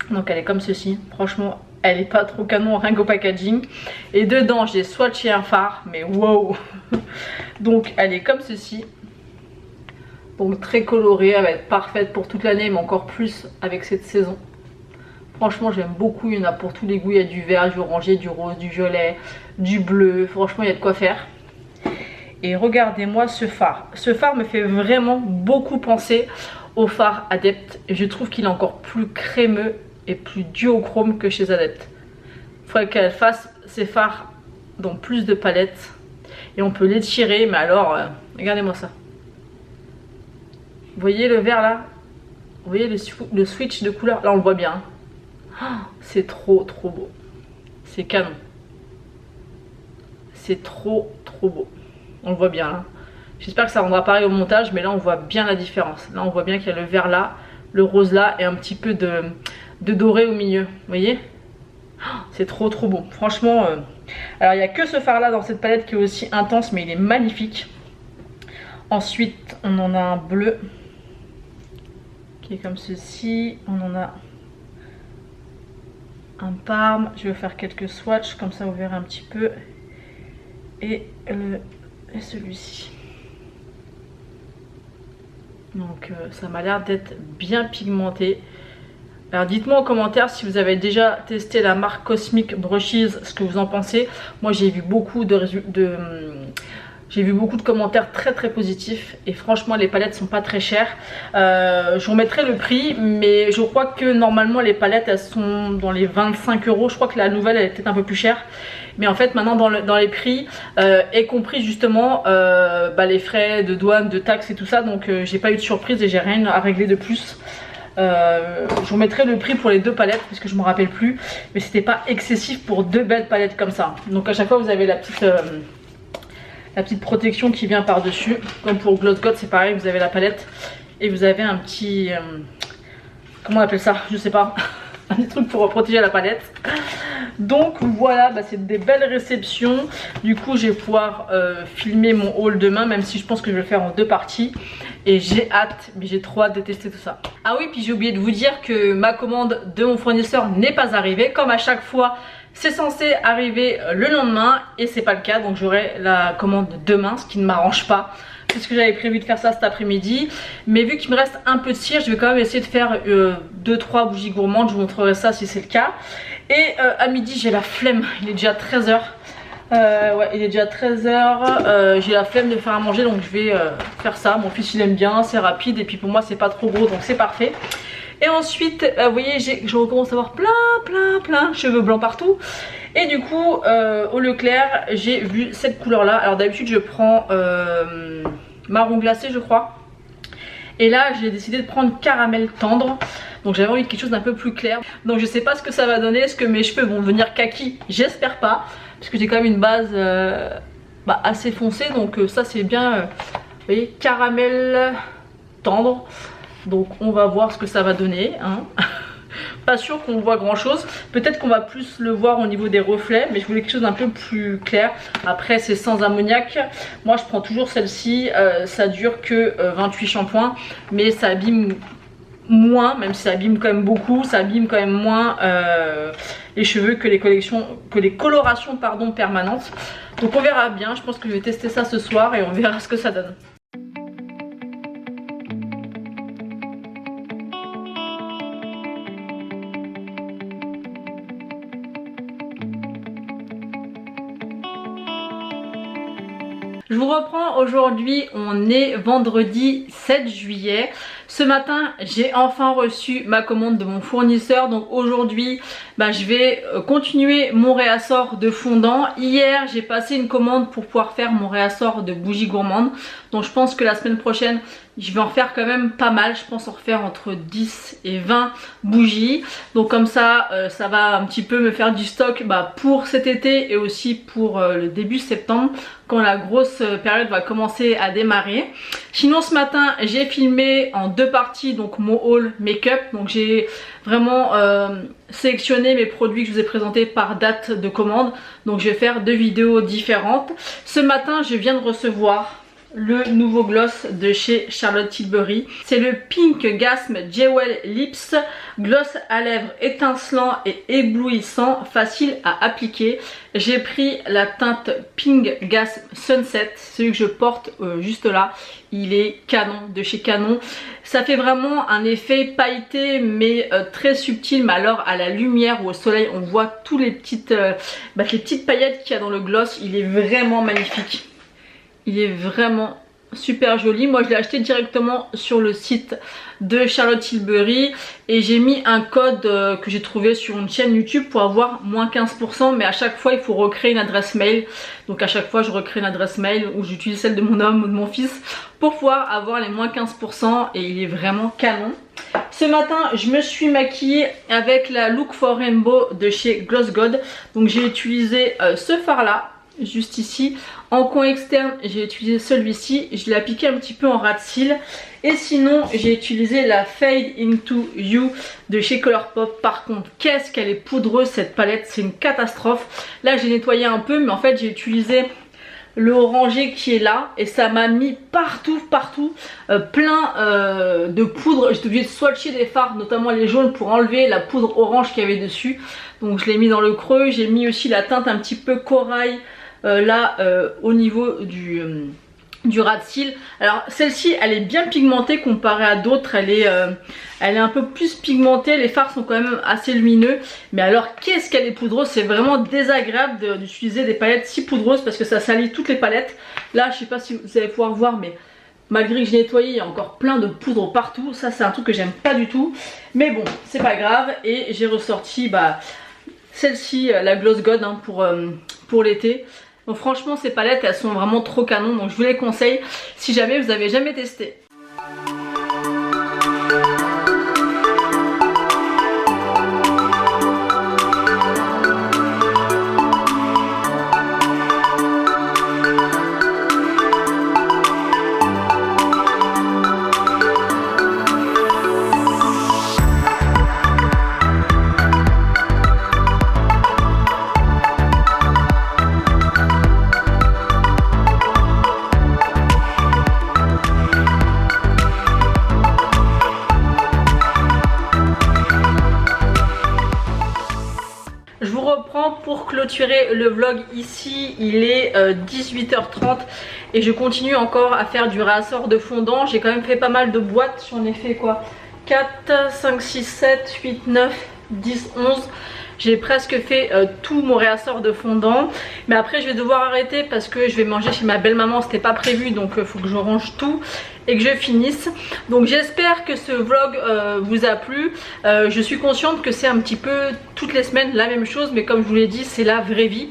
Donc elle est comme ceci. Franchement elle est pas trop canon rien qu'au packaging. Et dedans j'ai swatché un fard, mais wow. Donc elle est comme ceci. Donc très colorée, elle va être parfaite pour toute l'année, mais encore plus avec cette saison. Franchement j'aime beaucoup, il y en a pour tous les goûts, il y a du vert, du orangé, du rose, du violet, du bleu, franchement il y a de quoi faire. Et regardez-moi ce fard. Ce fard me fait vraiment beaucoup penser au fard Adept. Et je trouve qu'il est encore plus crémeux et plus duochrome que chez Adept. Il faudrait qu'elle fasse ses fards dans plus de palettes. Et on peut l'étirer, mais alors, regardez-moi ça. Vous voyez le vert là? Vous voyez le switch de couleur? Là on le voit bien. Oh, c'est trop beau. C'est canon. C'est trop beau. On le voit bien là. J'espère que ça rendra pareil au montage, mais là on voit bien la différence. Là on voit bien qu'il y a le vert là, le rose là et un petit peu de doré au milieu. Vous voyez? Oh, c'est trop beau. Franchement, alors il n'y a que ce fard là dans cette palette qui est aussi intense, mais il est magnifique. Ensuite on en a un bleu qui est comme ceci. On en a un parme. Je vais faire quelques swatchs, comme ça vous verrez un petit peu. Et celui-ci. Donc ça m'a l'air d'être bien pigmenté. Alors dites-moi en commentaire si vous avez déjà testé la marque Cosmic Brushes, ce que vous en pensez. Moi j'ai vu beaucoup de commentaires très positifs et franchement les palettes sont pas très chères. Je vous remettrai le prix, mais je crois que normalement les palettes elles sont dans les 25 €. Je crois que la nouvelle elle est peut-être un peu plus chère. Mais en fait maintenant dans les prix est compris justement les frais de douane, de taxes et tout ça. Donc j'ai pas eu de surprise et j'ai rien à régler de plus. Je vous mettrai le prix pour les deux palettes parce que je me rappelle plus. Mais c'était pas excessif pour deux belles palettes comme ça. Donc à chaque fois vous avez la petite protection qui vient par dessus. Comme pour Gloss God c'est pareil, vous avez la palette. Et vous avez un petit... comment on appelle ça? Je sais pas. Un petit truc pour protéger la palette. Donc voilà, c'est des belles réceptions. Du coup je vais pouvoir filmer mon haul demain, même si je pense que je vais le faire en deux parties. Et j'ai hâte, mais j'ai trop hâte de tester tout ça. Ah oui, puis j'ai oublié de vous dire que ma commande de mon fournisseur n'est pas arrivée. Comme à chaque fois, c'est censé arriver le lendemain et c'est pas le cas. Donc j'aurai la commande demain, ce qui ne m'arrange pas, puisque j'avais prévu de faire ça cet après-midi. Mais vu qu'il me reste un peu de cire, je vais quand même essayer de faire 2-3 bougies gourmandes. Je vous montrerai ça si c'est le cas. Et à midi j'ai la flemme, il est déjà 13 h. Ouais, il est déjà 13 h. J'ai la flemme de faire à manger, donc je vais faire ça. Mon fils il aime bien, c'est rapide et puis pour moi c'est pas trop gros, donc c'est parfait. Et ensuite vous voyez, je recommence à avoir plein de cheveux blancs partout. Et du coup au Leclerc j'ai vu cette couleur là. Alors d'habitude je prends marron glacé je crois. Et là j'ai décidé de prendre caramel tendre. Donc j'avais envie de quelque chose d'un peu plus clair. Donc je sais pas ce que ça va donner. Est-ce que mes cheveux vont devenir kaki? J'espère pas, parce que j'ai quand même une base assez foncée. Donc ça c'est bien, vous voyez, caramel tendre. Donc on va voir ce que ça va donner hein. Pas sûr qu'on voit grand chose. Peut-être qu'on va plus le voir au niveau des reflets, mais je voulais quelque chose d'un peu plus clair. Après c'est sans ammoniac. Moi je prends toujours celle-ci. Ça dure que 28 shampoings, mais ça abîme moins, même si ça abîme quand même beaucoup, ça abîme quand même moins les cheveux que les colorations permanentes. Donc on verra bien. Je pense que je vais tester ça ce soir et on verra ce que ça donne. Je vous reprends, aujourd'hui on est vendredi 7 juillet. Ce matin j'ai enfin reçu ma commande de mon fournisseur. Donc aujourd'hui je vais continuer mon réassort de fondant. Hier j'ai passé une commande pour pouvoir faire mon réassort de bougies gourmandes. Donc je pense que la semaine prochaine je vais en faire quand même pas mal. Je pense en refaire entre 10 et 20 bougies. Donc comme ça, ça va un petit peu me faire du stock pour cet été et aussi pour le début septembre, quand la grosse période va commencer à démarrer. Sinon ce matin j'ai filmé en deux parties donc mon haul make-up. Donc j'ai vraiment sélectionné mes produits que je vous ai présentés par date de commande. Donc je vais faire deux vidéos différentes. Ce matin je viens de recevoir le nouveau gloss de chez Charlotte Tilbury. C'est le Pink Gasm Jewel Lips, gloss à lèvres étincelant et éblouissant, facile à appliquer. J'ai pris la teinte Pink Gasm Sunset, celui que je porte juste là. Il est canon, de chez Canon. Ça fait vraiment un effet pailleté mais très subtil, mais alors à la lumière ou au soleil on voit tous les petites paillettes qu'il y a dans le gloss. Il est vraiment magnifique. Il est vraiment super joli. Moi je l'ai acheté directement sur le site de Charlotte Tilbury et j'ai mis un code que j'ai trouvé sur une chaîne YouTube pour avoir moins 15%, mais à chaque fois il faut recréer une adresse mail. Donc à chaque fois je recrée une adresse mail où j'utilise celle de mon homme ou de mon fils pour pouvoir avoir les moins 15% et il est vraiment canon. Ce matin je me suis maquillée avec la Look for Rainbow de chez Gloss God. Donc j'ai utilisé ce fard là juste ici. En coin externe j'ai utilisé celui-ci, je l'ai appliqué un petit peu en ras de cils. Et sinon j'ai utilisé la Fade Into You de chez Colourpop. Par contre qu'est-ce qu'elle est poudreuse cette palette, c'est une catastrophe. Là j'ai nettoyé un peu mais en fait j'ai utilisé le orangé qui est là et ça m'a mis partout plein de poudre. J'étais obligée de swatcher des fards, notamment les jaunes, pour enlever la poudre orange qu'il y avait dessus. Donc je l'ai mis dans le creux. J'ai mis aussi la teinte un petit peu corail là au niveau du ras de cils. Alors celle-ci elle est bien pigmentée comparée à d'autres, elle est un peu plus pigmentée, les fards sont quand même assez lumineux, mais alors qu'est-ce qu'elle est poudreuse, c'est vraiment désagréable d'utiliser des palettes si poudreuses parce que ça salit toutes les palettes. Là je sais pas si vous allez pouvoir voir mais malgré que j'ai nettoyé il y a encore plein de poudre partout, ça c'est un truc que j'aime pas du tout, mais bon c'est pas grave. Et j'ai ressorti celle-ci, la Gloss God hein, pour l'été. Donc franchement ces palettes elles sont vraiment trop canon, donc je vous les conseille si jamais vous avez jamais testé. Pour clôturer le vlog ici, il est 18h30 et je continue encore à faire du réassort de fondant. J'ai quand même fait pas mal de boîtes, j'en ai fait quoi 4, 5, 6, 7, 8, 9, 10, 11. J'ai presque fait tout mon réassort de fondant. Mais après je vais devoir arrêter parce que je vais manger chez ma belle maman, c'était pas prévu, donc il faut que je range tout et que je finisse. Donc j'espère que ce vlog vous a plu. Je suis consciente que c'est un petit peu toutes les semaines la même chose, mais comme je vous l'ai dit c'est la vraie vie.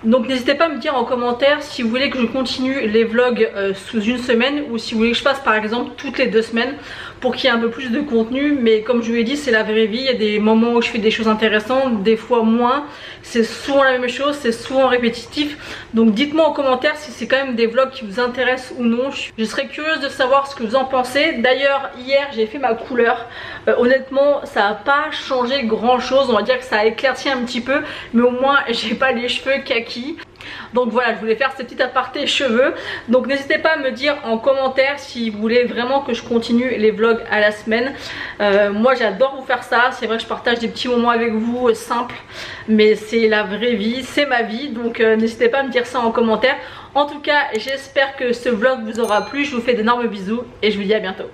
Donc n'hésitez pas à me dire en commentaire si vous voulez que je continue les vlogs sous une semaine ou si vous voulez que je fasse par exemple toutes les 2 semaines pour qu'il y ait un peu plus de contenu. Mais comme je vous l'ai dit c'est la vraie vie, il y a des moments où je fais des choses intéressantes, des fois moins. C'est souvent la même chose, c'est souvent répétitif. Donc dites-moi en commentaire si c'est quand même des vlogs qui vous intéressent ou non. Je serais curieuse de savoir ce que vous en pensez. D'ailleurs hier j'ai fait ma couleur. Honnêtement ça n'a pas changé grand chose, on va dire que ça a éclairci un petit peu, mais au moins j'ai pas les cheveux kaki. Donc voilà, je voulais faire ce petit aparté cheveux. Donc n'hésitez pas à me dire en commentaire si vous voulez vraiment que je continue les vlogs à la semaine. Moi j'adore vous faire ça, c'est vrai que je partage des petits moments avec vous simples, mais c'est la vraie vie, c'est ma vie. Donc n'hésitez pas à me dire ça en commentaire. En tout cas j'espère que ce vlog vous aura plu, je vous fais d'énormes bisous et je vous dis à bientôt.